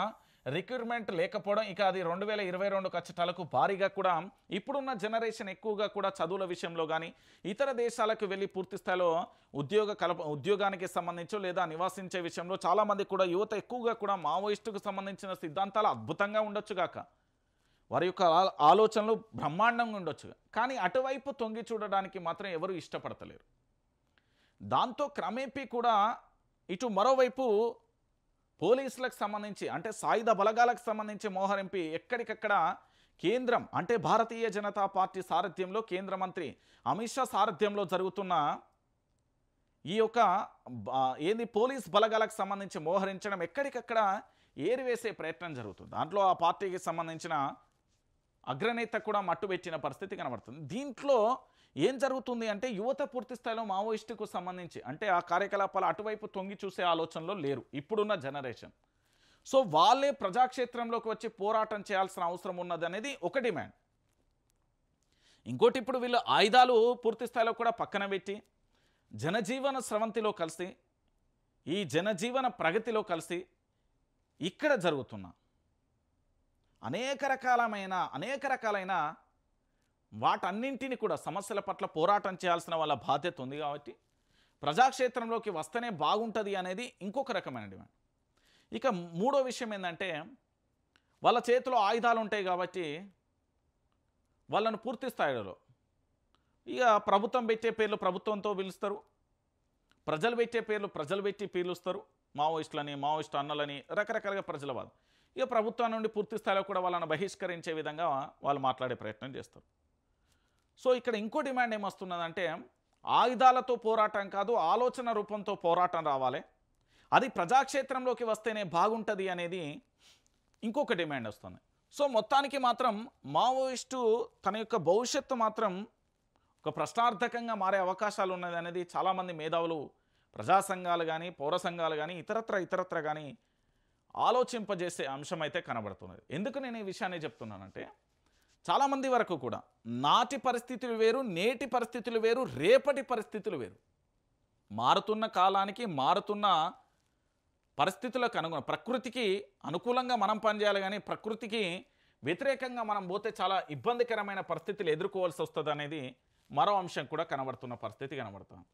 రిక్రూట్మెంట్ లేకపోవడం, ఇక అది 2022 కచ్చటాలకు భారీగా కూడా ఇప్పుడున్న జనరేషన్ ఎక్కువగా కూడా చదువుల విషయంలో కానీ ఇతర దేశాలకు వెళ్ళి పూర్తి స్థాయిలో ఉద్యోగానికి సంబంధించో లేదా నివాసించే విషయంలో చాలామంది కూడా యువత ఎక్కువగా కూడా మావోయిస్టుకు సంబంధించిన సిద్ధాంతాలు అద్భుతంగా ఉండొచ్చు గాక, వారి యొక్క ఆలోచనలు బ్రహ్మాండంగా ఉండొచ్చు, కానీ అటువైపు తొంగి చూడడానికి మాత్రం ఎవరు ఇష్టపడతలేరు. దాంతో క్రమేపీ కూడా ఇటు మరోవైపు పోలీసులకు సంబంధించి అంటే సాయుధ బలగాలకు సంబంధించి మోహరింపి ఎక్కడికక్కడ కేంద్రం అంటే భారతీయ జనతా పార్టీ సారథ్యంలో కేంద్ర మంత్రి అమిత్ షా సారథ్యంలో జరుగుతున్న ఈ యొక్క పోలీస్ బలగాలకు సంబంధించి మోహరించడం ఎక్కడికక్కడ ఏరివేసే ప్రయత్నం జరుగుతుంది. దాంట్లో ఆ పార్టీకి సంబంధించిన అగ్రనేత కూడా మట్టుబెట్టిన పరిస్థితి కనబడుతుంది. దీంట్లో ఏం జరుగుతుంది అంటే యువత పూర్తి స్థాయిలో మావోయిస్టుకు సంబంధించి అంటే ఆ కార్యకలాపాలు అటువైపు తొంగి చూసే ఆలోచనలో లేరు ఇప్పుడున్న జనరేషన్. సో వాళ్ళే ప్రజాక్షేత్రంలోకి వచ్చి పోరాటం చేయాల్సిన అవసరం ఉన్నది అనేది ఒక డిమాండ్. ఇంకోటి, ఇప్పుడు వీళ్ళు ఆయుధాలు పూర్తి స్థాయిలో కూడా పక్కన పెట్టి జనజీవన స్రవంతిలో కలిసి ఈ జనజీవన ప్రగతిలో కలిసి ఇక్కడ జరుగుతున్న అనేక రకాలైన వాటన్నింటినీ కూడా సమస్యల పట్ల పోరాటం చేయాల్సిన వాళ్ళ బాధ్యత ఉంది. కాబట్టి ప్రజాక్షేత్రంలోకి వస్తేనే బాగుంటుంది అనేది ఇంకొక రకమైన డిమాండ్. ఇక మూడో విషయం ఏంటంటే వాళ్ళ చేతిలో ఆయుధాలు ఉంటాయి కాబట్టి వాళ్ళను పూర్తి స్థాయిలో ఇక ప్రభుత్వం పెట్టే పేర్లు ప్రభుత్వంతో పిలుస్తారు, ప్రజలు పెట్టే పేర్లు ప్రజలు పెట్టి పిలుస్తారు, మావోయిస్టులని మావోయిస్టు అన్నలని రకరకాలుగా ప్రజల వాదం. ఇక ప్రభుత్వం నుండి పూర్తి స్థాయిలో కూడా వాళ్ళని బహిష్కరించే విధంగా వాళ్ళు మాట్లాడే ప్రయత్నం చేస్తారు. సో ఇక్కడ ఇంకో డిమాండ్ ఏమొస్తున్నదంటే ఆయుధాలతో పోరాటం కాదు, ఆలోచన రూపంతో పోరాటం రావాలి, అది ప్రజాక్షేత్రంలోకి వస్తేనే బాగుంటుంది అనేది ఇంకొక డిమాండ్ వస్తుంది. సో మొత్తానికి మాత్రం మావోయిస్టు తన యొక్క భవిష్యత్తు మాత్రం ఒక ప్రశ్నార్థకంగా మారే అవకాశాలు ఉన్నది అనేది చాలామంది మేధావులు, ప్రజా సంఘాలు కానీ పౌర సంఘాలు కానీ ఇతరత్ర కానీ ఆలోచింపజేసే అంశం అయితే కనబడుతున్నది. ఎందుకు నేను ఈ విషయాన్ని చెప్తున్నానంటే చాలామంది వరకు కూడా నాటి పరిస్థితులు వేరు, నేటి పరిస్థితులు వేరు, రేపటి పరిస్థితులు వేరు. మారుతున్న కాలానికి మారుతున్న పరిస్థితులకు అనుగుణ ప్రకృతికి అనుకూలంగా మనం పనిచేయాలి, కానీ ప్రకృతికి వ్యతిరేకంగా మనం పోతే చాలా ఇబ్బందికరమైన పరిస్థితులు ఎదుర్కోవాల్సి వస్తుంది అనేది మరో అంశం కూడా కనబడుతున్న పరిస్థితి కనబడుతుంది.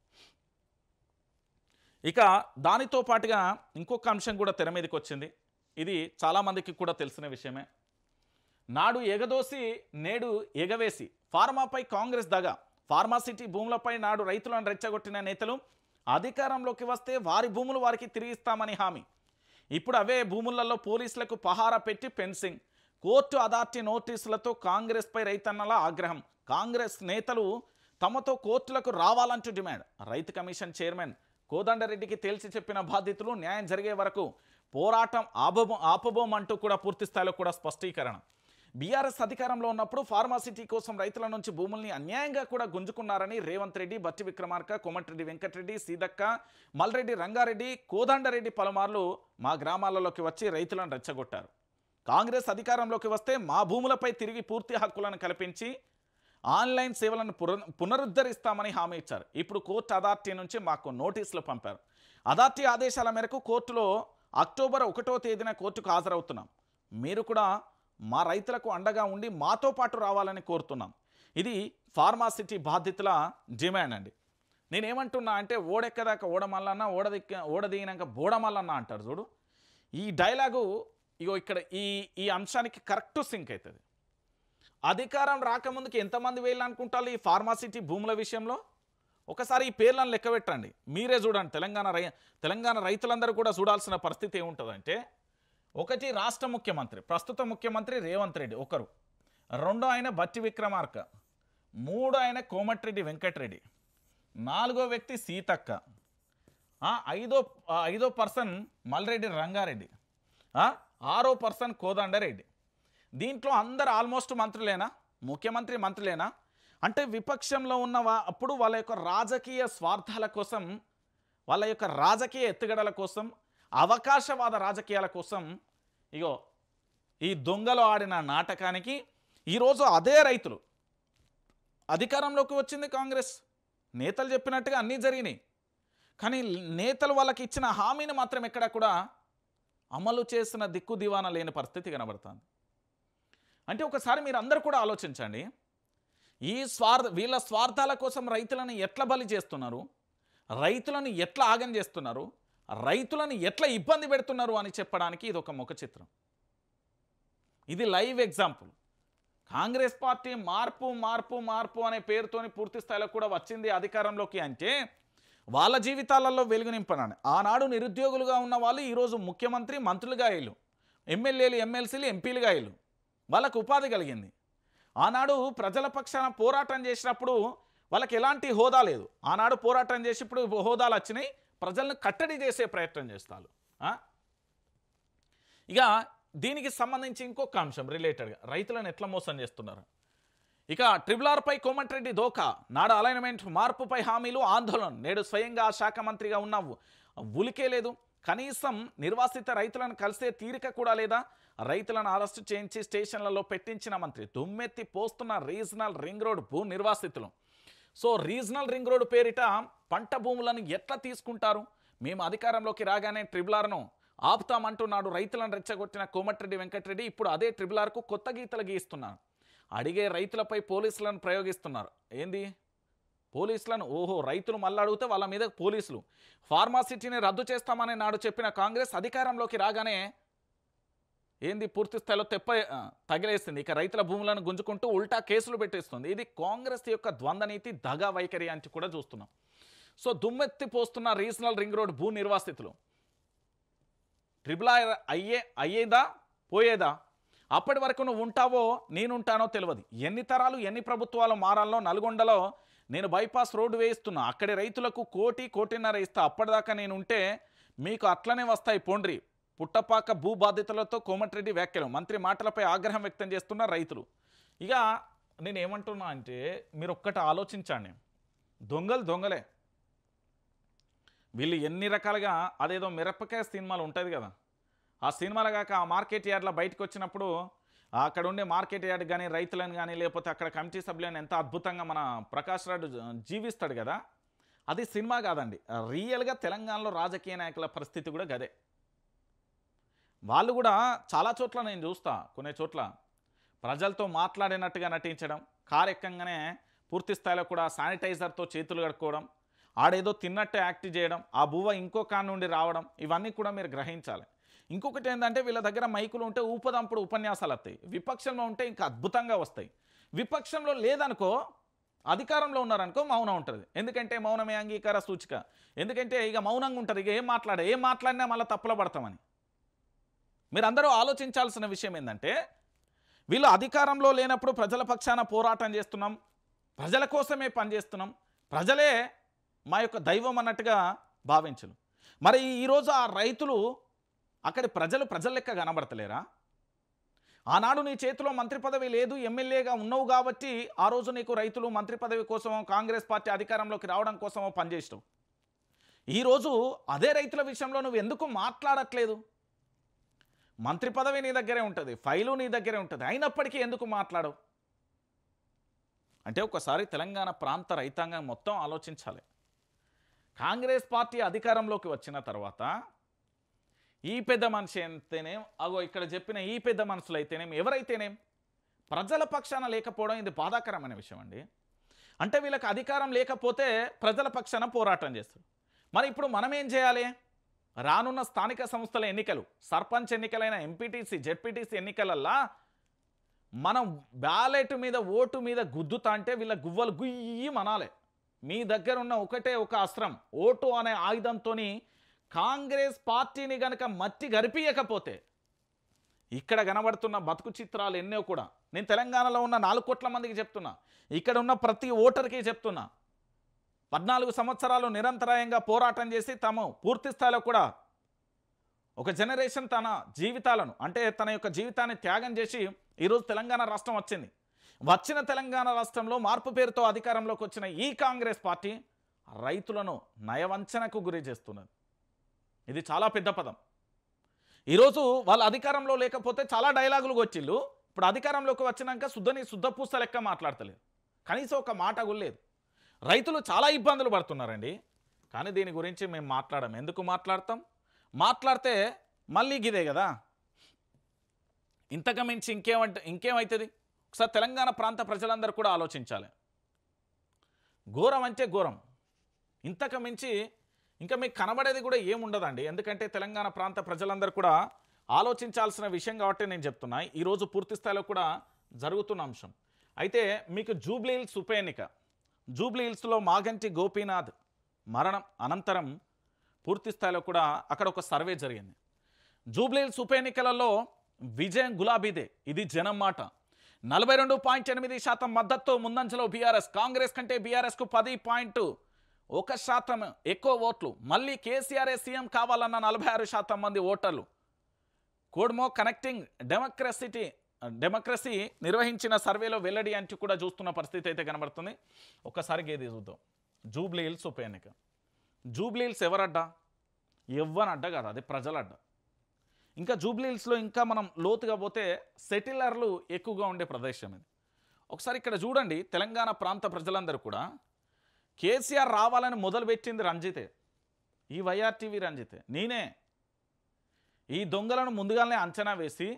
ఇక దానితో పాటుగా ఇంకొక అంశం కూడా తెర మీదకి వచ్చింది. ఇది చాలామందికి కూడా తెలిసిన విషయమే. నాడు ఎగదోసి నేడు ఎగవేసి ఫార్మాపై కాంగ్రెస్ దగా. ఫార్మాసిటీ భూములపై నాడు రైతులను రెచ్చగొట్టిన నేతలు అధికారంలోకి వస్తే వారి భూములు వారికి తిరిగిస్తామని హామీ. ఇప్పుడు అవే భూములలో పోలీసులకు పహారా పెట్టి ఫెన్సింగ్. కోర్టు అథారిటీ నోటీసులతో కాంగ్రెస్పై రైతన్నల ఆగ్రహం. కాంగ్రెస్ నేతలు తమతో కోర్టులకు రావాలంటూ డిమాండ్. రైతు కమిషన్ చైర్మన్ కోదండరెడ్డికి తేల్చి చెప్పిన బాధితులు న్యాయం జరిగే వరకు పోరాటం ఆపబోమంటూ కూడా పూర్తి స్థాయిలో కూడా స్పష్టీకరణ. బీఆర్ఎస్ అధికారంలో ఉన్నప్పుడు ఫార్మాసిటీ కోసం రైతుల నుంచి భూముల్ని అన్యాయంగా కూడా గుంజుకున్నారని రేవంత్ రెడ్డి, బట్టి విక్రమార్క, కోమటిరెడ్డి వెంకటరెడ్డి, సీదక్క, మల్రెడ్డి రంగారెడ్డి, కోదండరెడ్డి పలుమార్లు మా గ్రామాలలోకి వచ్చి రైతులను రెచ్చగొట్టారు. కాంగ్రెస్ అధికారంలోకి వస్తే మా భూములపై తిరిగి పూర్తి హక్కులను కల్పించి ఆన్లైన్ సేవలను పునరుద్ధరిస్తామని హామీ ఇచ్చారు. ఇప్పుడు కోర్టు అథారిటీ నుంచి మాకు నోటీసులు పంపారు. అథారిటీ ఆదేశాల మేరకు కోర్టులో అక్టోబర్ 1వ తేదీన కోర్టుకు హాజరవుతున్నాం. మీరు కూడా మా రైతులకు అండగా ఉండి మాతో పాటు రావాలని కోరుతున్నాం. ఇది ఫార్మాసిటీ బాధితుల డిమాండ్ అండి. నేనేమంటున్నా అంటే ఓడెక్కదాకా ఓడమల్లన్న, ఓడదిగినాక బోడమల్లన్న అంటారు చూడు. ఈ డైలాగు ఇగో ఇక్కడ ఈ అంశానికి కరెక్ట్ సింక్ అవుతుంది. అధికారం రాకముందుకు ఎంతమంది వేయాలనుకుంటారు ఈ ఫార్మాసిటీ భూముల విషయంలో? ఒకసారి ఈ పేర్లను లెక్క పెట్టండి, మీరే చూడండి. తెలంగాణ రైతులందరూ కూడా చూడాల్సిన పరిస్థితి ఏముంటుందంటే, ఒకటి రాష్ట్ర ముఖ్యమంత్రి, ప్రస్తుత ముఖ్యమంత్రి రేవంత్ రెడ్డి ఒకరు, రెండో ఆయన బట్టి విక్రమార్క, మూడో ఆయన కోమటిరెడ్డి వెంకటరెడ్డి, నాలుగో వ్యక్తి సీతక్క, ఐదో పర్సన్ మల్రెడ్డి రంగారెడ్డి, ఆరో పర్సన్ కోదండరెడ్డి. దీంట్లో అందరు ఆల్మోస్ట్ మంత్రులేనా, ముఖ్యమంత్రి మంత్రులేనా? అంటే విపక్షంలో ఉన్న అప్పుడు వాళ్ళ యొక్క రాజకీయ స్వార్థాల కోసం, వాళ్ళ యొక్క రాజకీయ ఎత్తుగడల కోసం, అవకాశవాద రాజకీయాల కోసం ఇగో ఈ దొంగలు ఆడిన నాటకానికి ఈరోజు అదే రైతులు అధికారంలోకి వచ్చింది కాంగ్రెస్. నేతలు చెప్పినట్టుగా అన్నీ జరిగినాయి, కానీ నేతలు వాళ్ళకి ఇచ్చిన హామీని మాత్రం ఎక్కడ కూడా అమలు చేసిన దిక్కు దివానా లేని పరిస్థితి కనబడుతుంది. అంటే ఒకసారి మీరు అందరూ కూడా ఆలోచించండి, వీళ్ళ స్వార్థాల కోసం రైతులను ఎట్లా బలి చేస్తున్నారు, రైతులను ఎట్లా ఆగం చేస్తున్నారు, రైతులను ఎట్లా ఇబ్బంది పెడుతున్నారు అని చెప్పడానికి ఇది ఒక ముఖ చిత్రం. ఇది లైవ్ ఎగ్జాంపుల్. కాంగ్రెస్ పార్టీ మార్పు మార్పు మార్పు అనే పేరుతోని పూర్తి స్థాయిలో కూడా వచ్చింది అధికారంలోకి అంటే వాళ్ళ జీవితాలలో వెలుగు నింపనాన్ని. ఆనాడు నిరుద్యోగులుగా ఉన్న వాళ్ళు ఈరోజు ముఖ్యమంత్రి మంత్రులుగా అయ్యారు, ఎమ్మెల్యేలు ఎమ్మెల్సీలు ఎంపీలుగా అయ్యారు, వాళ్ళకు ఉపాధి కలిగింది. ఆనాడు ప్రజల పక్షాన పోరాటం చేసినప్పుడు వాళ్ళకి ఎలాంటి హోదా లేదు, ఆనాడు పోరాటం చేసి ఇప్పుడు హోదాలు వచ్చినాయి, ప్రజలను కట్టడి చేసే ప్రయత్నం చేస్తారు. ఇక దీనికి సంబంధించి ఇంకొక అంశం రిలేటెడ్గా రైతులను ఎట్లా మోసం చేస్తున్నారు. ఇక RRRపై కోమటిరెడ్డి దోకా, నాడు అలైన్మెంట్ మార్పుపై హామీలు ఆందోళన, నేడు స్వయంగా శాఖ మంత్రిగా ఉన్న ఉలికే లేదు, కనీసం నిర్వాసిత రైతులను కలిసే తీరిక కూడా లేదా, రైతులను అరెస్టు చేయించి స్టేషన్లలో పెట్టించిన మంత్రి, దుమ్మెత్తి పోస్తున్న రీజనల్ రింగ్ రోడ్ భూ నిర్వాసితులు. సో రీజనల్ రింగ్ రోడ్ పేరిట పంట భూములను ఎట్లా తీసుకుంటారు, మేము అధికారంలోకి రాగానే RRRను ఆపుతామంటున్నాడు రైతులను రెచ్చగొట్టిన కోమటిరెడ్డి వెంకటరెడ్డి. ఇప్పుడు అదే RRRకు కొత్త గీతలు గీస్తున్నారు, అడిగే రైతులపై పోలీసులను ప్రయోగిస్తున్నారు. ఏంది పోలీసులను? ఓహో, రైతులు మళ్ళీ అడిగితే వాళ్ళ మీద పోలీసులు. ఫార్మాసిటీని రద్దు చేస్తామని నాడు చెప్పిన కాంగ్రెస్ అధికారంలోకి రాగానే ఏంది పూర్తి స్థాయిలో తగిలేస్తుంది. ఇక రైతుల భూములను గుంజుకుంటూ ఉల్టా కేసులు పెట్టేస్తుంది. ఇది కాంగ్రెస్ యొక్క ద్వంద్వనీతి, దగా వైఖరి అని కూడా చూస్తున్నాం. సో దుమ్మెత్తి పోస్తున్న రీజనల్ రింగ్ రోడ్ భూ నిర్వాసితులు. RRR అయ్యేదా పోయేదా? అప్పటి వరకు నువ్వు ఉంటావో నేనుంటానో తెలియదు. ఎన్ని తరాలు ఎన్ని ప్రభుత్వాలు మారాలో. నల్గొండలో నేను బైపాస్ రోడ్డు వేయిస్తున్నా, అక్కడి రైతులకు 1.5 ఇస్తా, అప్పటిదాకా నేను ఉంటే మీకు అట్లనే వస్తాయి పోండ్రి. పుట్టపాక భూ బాధితులతో కోమటిరెడ్డి వ్యాఖ్యలు, మంత్రి మాటలపై ఆగ్రహం వ్యక్తం చేస్తున్న రైతులు. ఇక నేను ఏమంటున్నా అంటే మీరు ఒక్కటి ఆలోచించండి, దొంగలు దొంగలే. వీళ్ళు ఎన్ని రకాలుగా అదేదో మిరపకాయ సినిమాలు ఉంటుంది కదా, ఆ సినిమాలు కాక ఆ మార్కెట్ యార్డ్లో బయటకు వచ్చినప్పుడు అక్కడ ఉండే మార్కెట్ యార్డ్ కానీ రైతులను కానీ లేకపోతే అక్కడ కమిటీ సభ్యులను ఎంత అద్భుతంగా మన ప్రకాష్ రాడు జీవిస్తాడు కదా, అది సినిమా కాదండి, రియల్గా తెలంగాణలో రాజకీయ నాయకుల పరిస్థితి కూడా గదే. వాళ్ళు కూడా చాలా చోట్ల నేను చూస్తా, కొన్ని చోట్ల ప్రజలతో మాట్లాడినట్టుగా నటించడం, కార్యక్రమంగానే పూర్తి స్థాయిలో కూడా శానిటైజర్తో చేతులు కడుక్కోవడం, ఆడేదో తిన్నట్టు యాక్ట్ చేయడం, ఆ బువ్వ ఇంకో కాడ నుండి రావడం, ఇవన్నీ కూడా మీరు గ్రహించాలి. ఇంకొకటి ఏంటంటే వీళ్ళ దగ్గర మైకులు ఉంటే ఊపదంపుడు ఉపన్యాసాలు వస్తాయి, విపక్షంలో ఉంటే ఇంకా అద్భుతంగా వస్తాయి. విపక్షంలో లేదనుకో, అధికారంలో ఉన్నారనుకో మౌనం ఉంటుంది. ఎందుకంటే మౌనమే అంగీకార సూచిక. ఎందుకంటే ఇక మౌనంగా ఉంటారు, ఇక ఏం మాట్లాడినా మళ్ళీ తప్పులో పడతామని. మీరందరూ ఆలోచించాల్సిన విషయం ఏంటంటే వీళ్ళు అధికారంలో లేనప్పుడు ప్రజల పక్షాన పోరాటం చేస్తున్నాం, ప్రజల కోసమే పనిచేస్తున్నాం, ప్రజలే మా యొక్క దైవం అన్నట్టుగా భావించను. మరి ఈరోజు ఆ రైతులు అక్కడి ప్రజల లెక్క కనబడతలేరా? ఆనాడు నీ చేతిలో మంత్రి పదవి లేదు, ఎమ్మెల్యేగా ఉన్నావు కాబట్టి ఆ రోజు నీకు రైతులు మంత్రి పదవి కోసమో కాంగ్రెస్ పార్టీ అధికారంలోకి రావడం కోసమో పనిచేసినావు. ఈరోజు అదే రైతుల విషయంలో నువ్వు ఎందుకు మాట్లాడట్లేదు? మంత్రి పదవి నీ దగ్గరే ఉంటుంది, ఫైలు నీ దగ్గరే ఉంటుంది, అయినప్పటికీ ఎందుకు మాట్లాడవు అంటే ఒకసారి తెలంగాణ ప్రాంత రైతాంగం మొత్తం ఆలోచించాలి. కాంగ్రెస్ పార్టీ అధికారంలోకి వచ్చిన తర్వాత ఈ పెద్ద మనిషి అయితేనేం, అగో ఇక్కడ చెప్పిన ఈ పెద్ద మనుషులు అయితేనేం, ఎవరైతేనేం ప్రజల పక్షాన లేకపోవడం ఇది బాధాకరమైన విషయం అండి. అంటే వీళ్ళకి అధికారం లేకపోతే ప్రజల పక్షాన పోరాటం చేస్తారు. మరి ఇప్పుడు మనం ఏం చేయాలి? రానున్న స్థానిక సంస్థల ఎన్నికలు, సర్పంచ్ ఎన్నికలైన ఎంపీటీసీ జెడ్పీటీసీ ఎన్నికలల్లా మనం బ్యాలెట్ మీద ఓటు మీద గుద్దుతా అంటే వీళ్ళ గువ్వలు గుయ్యి మనాలే. మీ దగ్గర ఉన్న ఒకటే ఒక అస్త్రం ఓటు అనే ఆయుధంతో కాంగ్రెస్ పార్టీని గనక మట్టి గరిపియకపోతే ఇక్కడ కనబడుతున్న బతుకు చిత్రాలు ఎన్నో కూడా నేను తెలంగాణలో ఉన్న 4 కోట్ల మందికి చెప్తున్నా, ఇక్కడ ఉన్న ప్రతి ఓటర్కి చెప్తున్నా, 14 సంవత్సరాలు నిరంతరాయంగా పోరాటం చేసి తాము పూర్తి స్థాయిలో కూడా ఒక జనరేషన్ తన జీవితాలను అంటే తన యొక్క జీవితాన్ని త్యాగం చేసి ఈరోజు తెలంగాణ రాష్ట్రం వచ్చింది. వచ్చిన తెలంగాణ రాష్ట్రంలో మార్పు పేరుతో అధికారంలోకి వచ్చిన ఈ కాంగ్రెస్ పార్టీ రైతులను నయవంచనకు గురి చేస్తున్నది. ఇది చాలా పెద్ద పదం. ఈరోజు వాళ్ళ అధికారంలో లేకపోతే చాలా డైలాగులు వచ్చిళ్ళు, ఇప్పుడు అధికారంలోకి వచ్చినాక శుద్ధ పూస లెక్క మాట్లాడతలేదు, కనీసం ఒక మాట కూడా లేదు. రైతులు చాలా ఇబ్బందులు పడుతున్నారండి. కానీ దీని గురించి మేము మాట్లాడము. ఎందుకు మాట్లాడతాం? మాట్లాడితే మళ్ళీ గిదే కదా, ఇంతకు మించి ఇంకేమవుతుంది? ఒకసారి తెలంగాణ ప్రాంత ప్రజలందరూ కూడా ఆలోచించాలి. ఘోరం అంటే ఘోరం, ఇంతకు మించి ఇంకా మీకు కనబడేది కూడా ఏముండదండి. ఎందుకంటే తెలంగాణ ప్రాంత ప్రజలందరూ కూడా ఆలోచించాల్సిన విషయం కాబట్టి నేను చెప్తున్నా. ఈరోజు పూర్తి స్థాయిలో కూడా జరుగుతున్న అంశం. అయితే మీకు జూబ్లీ హిల్స్ ఉప ఎన్నిక, జూబ్లీ హిల్స్లో మాగంటి గోపీనాథ్ మరణం అనంతరం పూర్తి స్థాయిలో కూడా అక్కడ ఒక సర్వే జరిగింది. జూబ్లీ హిల్స్ ఉప ఎన్నికలలో విజయం గులాబీదే, ఇది జనం మాట. 42.8% మద్దతుతో ముందంజలో బీఆర్ఎస్. కాంగ్రెస్ కంటే బీఆర్ఎస్కు 10.1% ఎక్కువ ఓట్లు. మళ్ళీ కేసీఆర్ఏ సీఎం కావాలన్న 46% మంది ఓటర్లు. కోడ్మో కనెక్టింగ్ డెమోక్రసీ నిర్వహించిన సర్వేలో వెల్లడి అంటూ కూడా చూస్తున్న పరిస్థితి అయితే కనబడుతుంది. ఒక్కసారి ఏది చూద్దాం. జూబ్లీ హిల్స్ ఉప ఎన్నిక. Jubilee hills ఎవరడ్డా? ఎవ్వనడ్డ కాదు, అది ప్రజలడ్డ. ఇంకా జూబ్లీ హిల్స్లో ఇంకా మనం లోతుగా పోతే సెటిలర్లు ఎక్కువగా ఉండే ప్రదేశం ఇది. ఒకసారి ఇక్కడ చూడండి, తెలంగాణ ప్రాంత ప్రజలందరూ కూడా కేసీఆర్ రావాలని మొదలుపెట్టింది రంజితే, ఈ వైఆర్టీవీ రంజితే. నేనే ఈ దొంగలను ముందుగానే అంచనా వేసి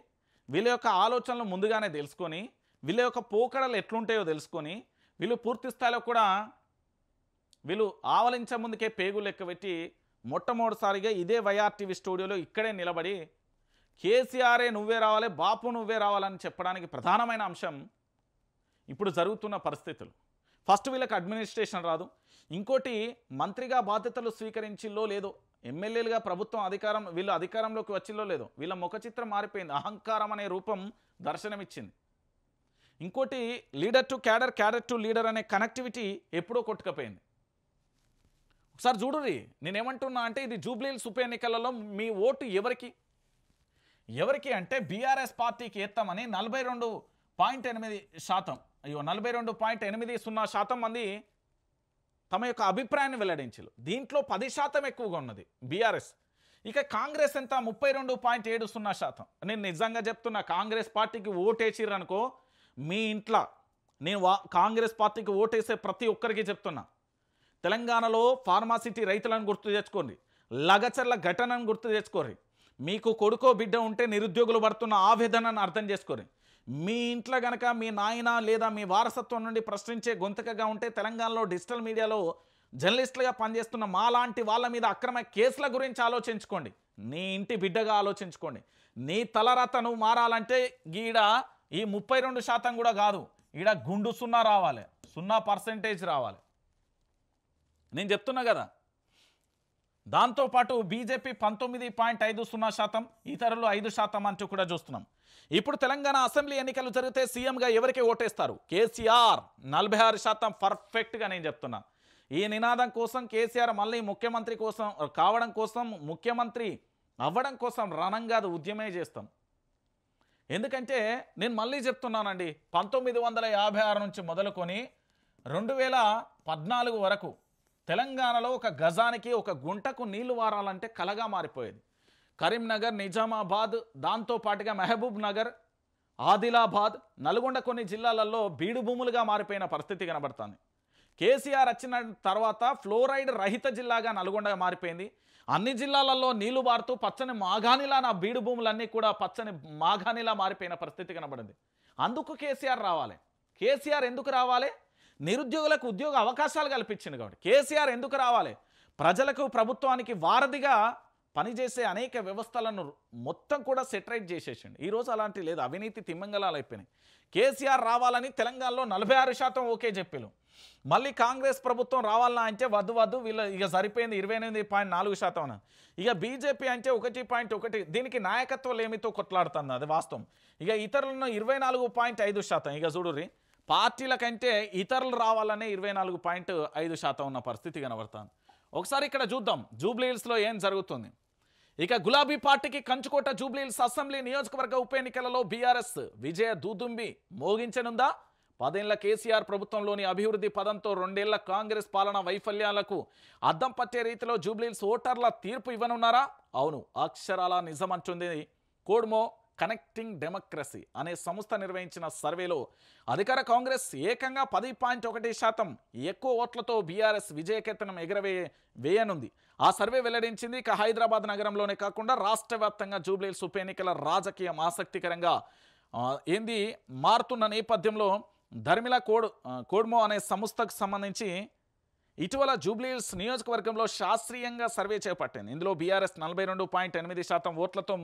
వీళ్ళ యొక్క ఆలోచనలు ముందుగానే తెలుసుకొని వీళ్ళ యొక్క పోకడలు ఎట్లుంటాయో తెలుసుకొని వీళ్ళు పూర్తి స్థాయిలో కూడా వీళ్ళు ఆవలించే ముందుకే పేగులు లెక్కబెట్టి మొట్టమొదటిసారిగా ఇదే వైఆర్టీవీ స్టూడియోలో ఇక్కడే నిలబడి కేసీఆరే నువ్వే రావాలి, బాపు నువ్వే రావాలని చెప్పడానికి ప్రధానమైన అంశం ఇప్పుడు జరుగుతున్న పరిస్థితులు. ఫస్ట్ వీళ్ళకి అడ్మినిస్ట్రేషన్ రాదు, ఇంకోటి మంత్రిగా బాధ్యతలు స్వీకరించిల్లో లేదో, ఎమ్మెల్యేలుగా ప్రభుత్వం వీళ్ళు అధికారంలోకి వచ్చిల్లో లేదో, వీళ్ళ ముఖ చిత్రం మారిపోయింది, అహంకారం అనే రూపం దర్శనమిచ్చింది. ఇంకోటి leader to cadre, cadre to leader అనే కనెక్టివిటీ ఎప్పుడో కొట్టుకపోయింది. ఒకసారి చూడుర్రి, నేనేమంటున్నా అంటే ఇది జూబ్లీ హిల్స్ ఉప ఎన్నికలలో మీ ఓటు ఎవరికి అంటే బీఆర్ఎస్ పార్టీకి ఎత్తామని 42.8%, 42.80% మంది తమ యొక్క అభిప్రాయాన్ని వెల్లడించారు. దీంట్లో 10% ఎక్కువగా ఉన్నది బీఆర్ఎస్. ఇక కాంగ్రెస్ ఎంత? 32.70%. నేను నిజంగా చెప్తున్నా, కాంగ్రెస్ పార్టీకి ఓటేసిర్రనుకో మీ ఇంట్లో, నేను కాంగ్రెస్ పార్టీకి ఓటేసే ప్రతి ఒక్కరికి చెప్తున్నా, తెలంగాణలో ఫార్మాసిటీ రైతులను గుర్తు తెచ్చుకోండి, లగచర్ల ఘటనను గుర్తు తెచ్చుకోరి, మీకు కొడుకో బిడ్డ ఉంటే నిరుద్యోగులు పడుతున్న ఆవేదనను అర్థం చేసుకోరి, మీ ఇంట్లో గనక మీ నాయన లేదా మీ వారసత్వం నుండి ప్రశ్నించే గొంతుకగా ఉంటే తెలంగాణలో డిజిటల్ మీడియాలో జర్నలిస్టులుగా పనిచేస్తున్న మాలాంటి వాళ్ళ మీద అక్రమ కేసుల గురించి ఆలోచించుకోండి, నీ ఇంటి బిడ్డగా ఆలోచించుకోండి. నీ తలరాత నువ్వు మారాలంటే ఈడ ఈ 32% కూడా కాదు, ఈడ గుండు 0 రావాలి, 0% రావాలి. నేను చెప్తున్నా కదా. దాంతోపాటు బీజేపీ 19.50%, ఇతరులు 5% అంటూ కూడా చూస్తున్నాం. ఇప్పుడు తెలంగాణ అసెంబ్లీ ఎన్నికలు జరిగితే సీఎంగా ఎవరికి ఓటేస్తారు? కేసీఆర్ 46% పర్ఫెక్ట్గా నేను చెప్తున్నా. ఈ నినాదం కోసం కేసీఆర్ మళ్ళీ ముఖ్యమంత్రి అవ్వడం కోసం రణం కాదు, ఉద్యమే చేస్తాం. ఎందుకంటే నేను మళ్ళీ చెప్తున్నానండి, 1956 నుంచి మొదలుకొని 2014 వరకు తెలంగాణలో ఒక గజానికి ఒక గుంటకు నీళ్లు వారాలంటే కలగా మారిపోయేది. కరీంనగర్, నిజామాబాద్, దాంతోపాటుగా మహబూబ్ నగర్, ఆదిలాబాద్, నల్గొండ కొన్ని జిల్లాలలో బీడు భూములుగా మారిపోయిన పరిస్థితి కనబడుతుంది. కేసీఆర్ వచ్చిన తర్వాత ఫ్లోరైడ్ రహిత జిల్లాగా నల్గొండ మారిపోయింది. అన్ని జిల్లాలలో నీళ్లు బారుతూ పచ్చని మాగానిలా నా బీడు భూములన్నీ కూడా పచ్చని మాగానిలా మారిపోయిన పరిస్థితి కనబడింది. అందుకు కేసీఆర్ రావాలి. కేసీఆర్ ఎందుకు రావాలి? నిరుద్యోగులకు ఉద్యోగ అవకాశాలు కల్పించింది కాబట్టి. కేసీఆర్ ఎందుకు రావాలి? ప్రజలకు ప్రభుత్వానికి వారధిగా పనిచేసే అనేక వ్యవస్థలను మొత్తం కూడా సెటరైట్ చేసేసిండు. ఈరోజు అలాంటి లేదు, అవినీతి తిమ్మంగళాలు అయిపోయినాయి. కేసీఆర్ రావాలని తెలంగాణలో 46% ఓకే చెప్పారు. మళ్ళీ కాంగ్రెస్ ప్రభుత్వం రావాలన్నా అంటే వద్దు వద్దు వీళ్ళు ఇక సరిపోయింది 28.4%. ఇక బీజేపీ అంటే 1.1. దీనికి నాయకత్వం ఏమితో కొట్లాడుతుంది, అది వాస్తవం. ఇక ఇతరులను 24.5%. ఇక చూడుర్రి, పార్టీల కంటే ఇతరులు రావాలనే 24.5% ఉన్న పరిస్థితి కనబడుతుంది. ఒకసారి ఇక్కడ చూద్దాం జూబ్లీహిల్స్లో ఏం జరుగుతుంది. ఇక గులాబీ పార్టీకి కంచుకోట జూబ్లీహిల్స్ అసెంబ్లీ నియోజకవర్గ ఉప ఎన్నికలలో బీఆర్ఎస్ విజయ దూదుంబి మోగించనుందా? 10 ఏళ్ల కేసీఆర్ ప్రభుత్వంలోని అభివృద్ధి పదంతో 2 ఏళ్ల కాంగ్రెస్ పాలన వైఫల్యాలకు అద్దం పట్టే రీతిలో జూబ్లీహిల్స్ ఓటర్ల తీర్పు ఇవ్వనున్నారా? అవును, అక్షరాల నిజమంటుంది కోడ్మో కనెక్టింగ్ డెమోక్రసీ అనే సంస్థ నిర్వహించిన సర్వేలో అధికార కాంగ్రెస్ ఏకంగా 10.1% ఎక్కువ ఓట్లతో బీఆర్ఎస్ విజయకేతనం వేయనుంది. ఆ సర్వే వెల్లడించింది. ఇక హైదరాబాద్ నగరంలోనే కాకుండా రాష్ట్ర వ్యాప్తంగా జూబ్లీహిల్స్ ఉప ఎన్నికల రాజకీయం ఆసక్తికరంగా మారుతున్న నేపథ్యంలో ధర్మిల కోడ్మో అనే సంస్థకు సంబంధించి ఇటీవల జూబ్లీహిల్స్ నియోజకవర్గంలో శాస్త్రీయంగా సర్వే చేపట్టింది. ఇందులో బీఆర్ఎస్ 42.8% ఓట్లతో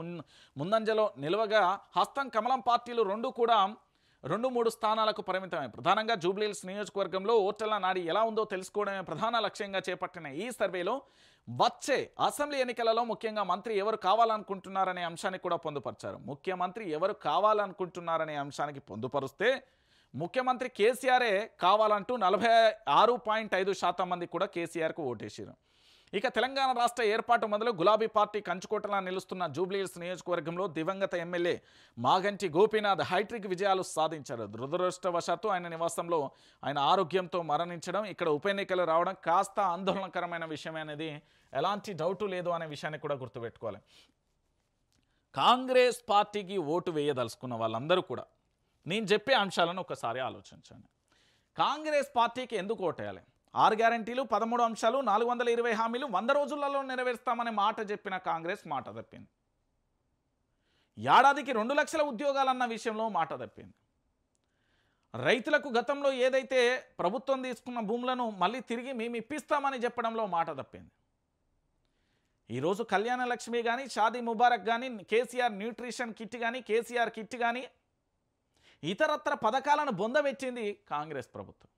ముందంజలో నిలవగా హస్తం కమలం పార్టీలు 2-3 స్థానాలకు పరిమితమై ప్రధానంగా జూబ్లీహిల్స్ నియోజకవర్గంలో ఓటర్ల నాడి ఎలా ఉందో తెలుసుకోవడమే ప్రధాన లక్ష్యంగా చేపట్టిన ఈ సర్వేలో వచ్చే అసెంబ్లీ ఎన్నికలలో ముఖ్యంగా మంత్రి ఎవరు కావాలనుకుంటున్నారనే అంశాన్ని కూడా పొందుపరిచారు. ముఖ్యమంత్రి ఎవరు కావాలనుకుంటున్నారనే అంశానికి పొందుపరిస్తే ముఖ్యమంత్రి కేసీఆరే కావాలంటూ 46.5% మంది కూడా కేసీఆర్కు ఓటేశారు. ఇక తెలంగాణ రాష్ట్ర ఏర్పాటు మొదలు గులాబీ పార్టీ కంచుకోటలా నిలుస్తున్న జూబ్లీహిల్స్ నియోజకవర్గంలో దివంగత ఎమ్మెల్యే మాగంటి గోపీనాథ్ హైట్రిక్ విజయాలు సాధించారు. దురదృష్టవశాత్తు ఆయన నివాసంలో ఆయన ఆరోగ్యంతో మరణించడం, ఇక్కడ ఉప ఎన్నికలు రావడం కాస్త ఆందోళనకరమైన విషయమే అనేది ఎలాంటి డౌటు లేదు అనే విషయాన్ని కూడా గుర్తుపెట్టుకోవాలి. కాంగ్రెస్ పార్టీకి ఓటు వేయదలుచుకున్న వాళ్ళందరూ కూడా నేను చెప్పే అంశాలను ఒకసారి ఆలోచించండి. కాంగ్రెస్ పార్టీకి ఎందుకు ఓటేయాలి? 6 గ్యారంటీలు, 13 అంశాలు, 420 హామీలు 100 రోజులలో నెరవేరుస్తామనే మాట చెప్పిన కాంగ్రెస్ మాట తప్పింది. ఏడాదికి 2 లక్షల ఉద్యోగాలన్న విషయంలో మాట తప్పింది. రైతులకు గతంలో ఏదైతే ప్రభుత్వం తీసుకున్న భూములను మళ్ళీ తిరిగి మేము ఇప్పిస్తామని చెప్పడంలో మాట తప్పింది. ఈరోజు కళ్యాణ లక్ష్మి కానీ, షాదీ ముబారక్ కానీ, కేసీఆర్ న్యూట్రిషన్ కిట్ కానీ, కేసీఆర్ కిట్ కానీ ఇతరత్ర పథకాలను బొందవెచ్చింది కాంగ్రెస్ ప్రభుత్వం.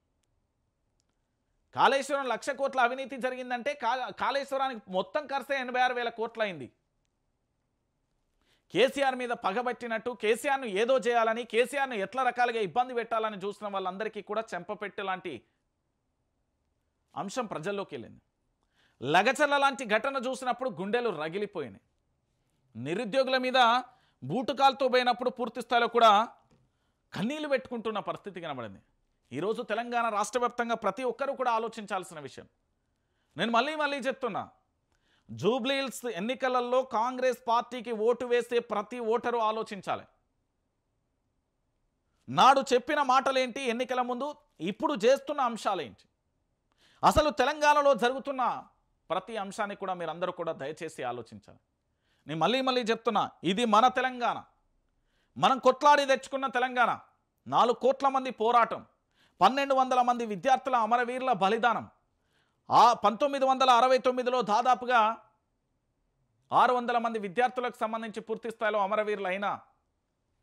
కాళేశ్వరం 1,00,000 కోట్ల అవినీతి జరిగిందంటే కాళేశ్వరానికి మొత్తం ఖర్చే 86,000 కోట్లు అయింది. కేసీఆర్ మీద పగబట్టినట్టు కేసీఆర్ను ఏదో చేయాలని, కేసీఆర్ను ఎట్లా రకాలుగా ఇబ్బంది పెట్టాలని చూసిన వాళ్ళందరికీ కూడా చెంపపెట్టు లాంటి అంశం ప్రజల్లోకి వెళ్ళింది. లగచర్ల లాంటి ఘటన చూసినప్పుడు గుండెలు రగిలిపోయినాయి. నిరుద్యోగుల మీద బూటుకాలతో పోయినప్పుడు పూర్తి స్థాయిలో కూడా కన్నీళ్లు పెట్టుకుంటున్న పరిస్థితి కనబడింది. ఈరోజు తెలంగాణ రాష్ట్ర వ్యాప్తంగా ప్రతి ఒక్కరూ కూడా ఆలోచించాల్సిన విషయం. నేను మళ్ళీ చెప్తున్నా, జూబ్లీహిల్స్ ఎన్నికలలో కాంగ్రెస్ పార్టీకి ఓటు వేసే ప్రతి ఓటరు ఆలోచించాలి. నాడు చెప్పిన మాటలేంటి, ఎన్నికల ముందు ఇప్పుడు చేస్తున్న అంశాలేంటి, అసలు తెలంగాణలో జరుగుతున్న ప్రతి అంశాన్ని కూడా మీరందరూ కూడా దయచేసి ఆలోచించాలి. నేను మళ్ళీ చెప్తున్నా, ఇది మన తెలంగాణ, మనం కొట్లాడి తెచ్చుకున్న తెలంగాణ. 4 కోట్ల మంది పోరాటం, 1,200 మంది విద్యార్థుల అమరవీరుల బలిదానం, 1969లో దాదాపుగా 600 మంది విద్యార్థులకు సంబంధించి పూర్తి స్థాయిలో అమరవీరులు అయిన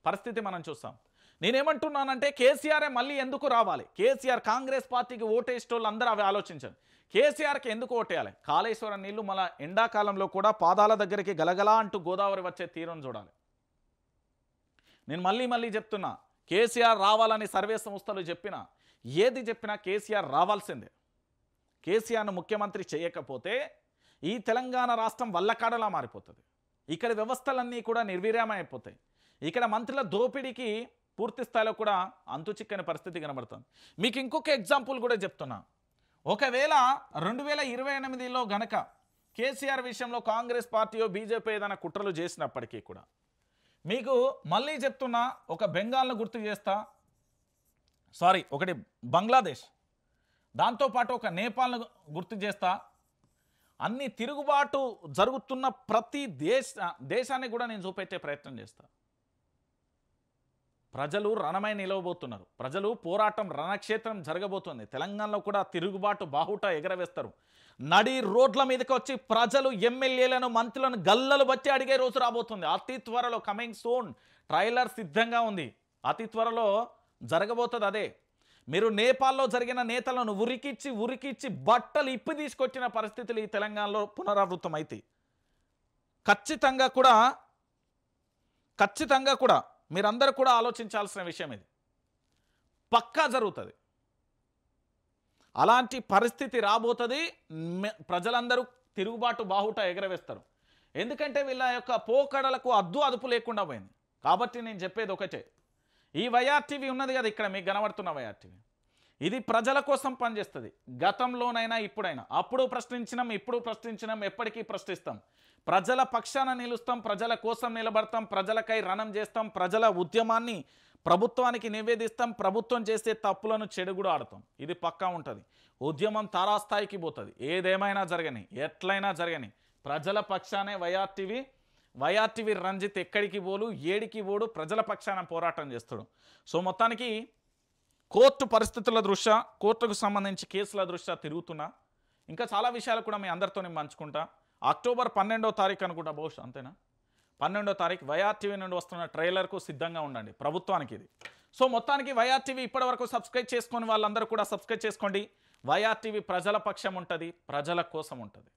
పరిస్థితి మనం చూస్తాం. నేనేమంటున్నానంటే కేసీఆరే మళ్ళీ ఎందుకు రావాలి? కేసీఆర్ కాంగ్రెస్ పార్టీకి ఓటేసేటోళ్ళు అందరూ అవి ఆలోచించండి. కేసీఆర్కి ఎందుకు ఓటేయాలి? కాళేశ్వరం నీళ్లు మన ఎండాకాలంలో కూడా పాదాల దగ్గరికి గలగలా అంటూ గోదావరి వచ్చే తీరం చూడాలి. నేను మళ్ళీ చెప్తున్నా, కేసీఆర్ రావాలని సర్వే సంస్థలు చెప్పినా ఏది చెప్పినా కేసీఆర్ రావాల్సిందే. కేసీఆర్ను ముఖ్యమంత్రి చేయకపోతే ఈ తెలంగాణ రాష్ట్రం వల్లకాడలా మారిపోతుంది. ఇక్కడ వ్యవస్థలన్నీ కూడా నిర్వీర్యమైపోతాయి. ఇక్కడ మంత్రుల దోపిడీకి పూర్తి స్థాయిలో కూడా అంతుచిక్కని పరిస్థితి కనబడుతుంది. మీకు ఇంకొక ఎగ్జాంపుల్ కూడా చెప్తున్నా. ఒకవేళ 2028లో గనక కేసీఆర్ విషయంలో కాంగ్రెస్ పార్టీయో బీజేపీ ఏదైనా కుట్రలు చేసినప్పటికీ కూడా మీకు మళ్ళీ చెప్తున్నా, ఒక బెంగాల్ను గుర్తు చేస్తా, ఒకటి బంగ్లాదేశ్, దాంతోపాటు ఒక నేపాల్ను గుర్తు చేస్తా. అన్ని తిరుగుబాటు జరుగుతున్న ప్రతి దేశాన్ని కూడా నేను చూపెట్టే ప్రయత్నం చేస్తా. ప్రజలు రణమై నిలవబోతున్నారు. ప్రజలు పోరాటం రణక్షేత్రం జరగబోతుంది. తెలంగాణలో కూడా తిరుగుబాటు బాహుట ఎగరవేస్తారు. నడి రోడ్ల మీదకి వచ్చి ప్రజలు ఎమ్మెల్యేలను మంత్రులను గల్లలు బట్టి అడిగే రోజు రాబోతుంది. అతి త్వరలో కమింగ్ సూన్. ట్రైలర్ సిద్ధంగా ఉంది. అతి త్వరలో జరగబోతుంది అదే. మీరు నేపాల్లో జరిగిన నేతలను ఉరికిచ్చి బట్టలు ఇప్పి తీసుకొచ్చిన పరిస్థితులు ఈ తెలంగాణలో పునరావృతం అయితే ఖచ్చితంగా కూడా మీరందరూ కూడా ఆలోచించాల్సిన విషయం ఇది. పక్కా జరుగుతుంది. అలాంటి పరిస్థితి రాబోతుంది. ప్రజలందరూ తిరుగుబాటు బాహుట ఎగరవేస్తారు. ఎందుకంటే వీళ్ళ యొక్క పోకడలకు అదుపు లేకుండా పోయింది. కాబట్టి నేను చెప్పేది ఒకటే, ఈ వైఆర్టీవీ ఉన్నది కదా, ఇక్కడ మీకు కనబడుతున్న వైఆర్టీవీ, ఇది ప్రజల కోసం పనిచేస్తుంది. గతంలోనైనా ఇప్పుడైనా. అప్పుడు ప్రశ్నించినాం, ఇప్పుడు ప్రశ్నించినాం, ఎప్పటికీ ప్రశ్నిస్తాం. ప్రజల పక్షాన నిలుస్తాం, ప్రజల కోసం నిలబడతాం, ప్రజలకై రణం చేస్తాం, ప్రజల ఉద్యమాన్ని ప్రభుత్వానికి నివేదిస్తాం, ప్రభుత్వం చేసే తప్పులను చెడుగుడు ఆడతాం. ఇది పక్కా ఉంటుంది. ఉద్యమం తారాస్థాయికి పోతుంది. ఏదేమైనా జరగని, ఎట్లయినా జరగని ప్రజల పక్షానే వైఆర్టీవీ రంజిత్ ఎక్కడికి పోలు, ఏడికి పోడు, ప్రజల పక్షాన పోరాటం చేస్తాడు. సో మొత్తానికి కోర్టు పరిస్థితుల దృష్ట్యా, కోర్టుకు సంబంధించి కేసుల దృష్ట్యా తిరుగుతున్నా. ఇంకా చాలా విషయాలు కూడా మీ అందరితో నేను పంచుకుంటా. అక్టోబర్ 12వ తారీఖు అనుకుంటా, బహుశా అంతేనా, 12వ తారీఖు వైఆర్టీవీ నుండి వస్తున్న ట్రైలర్కు సిద్ధంగా ఉండండి. ప్రభుత్వానికి ఇది. సో మొత్తానికి వైఆర్టీవీ ఇప్పటివరకు సబ్స్క్రైబ్ చేసుకొని వాళ్ళందరూ కూడా సబ్స్క్రైబ్ చేసుకోండి. వైఆర్టీవీ ప్రజల పక్షం ఉంటుంది, ప్రజల కోసం ఉంటుంది.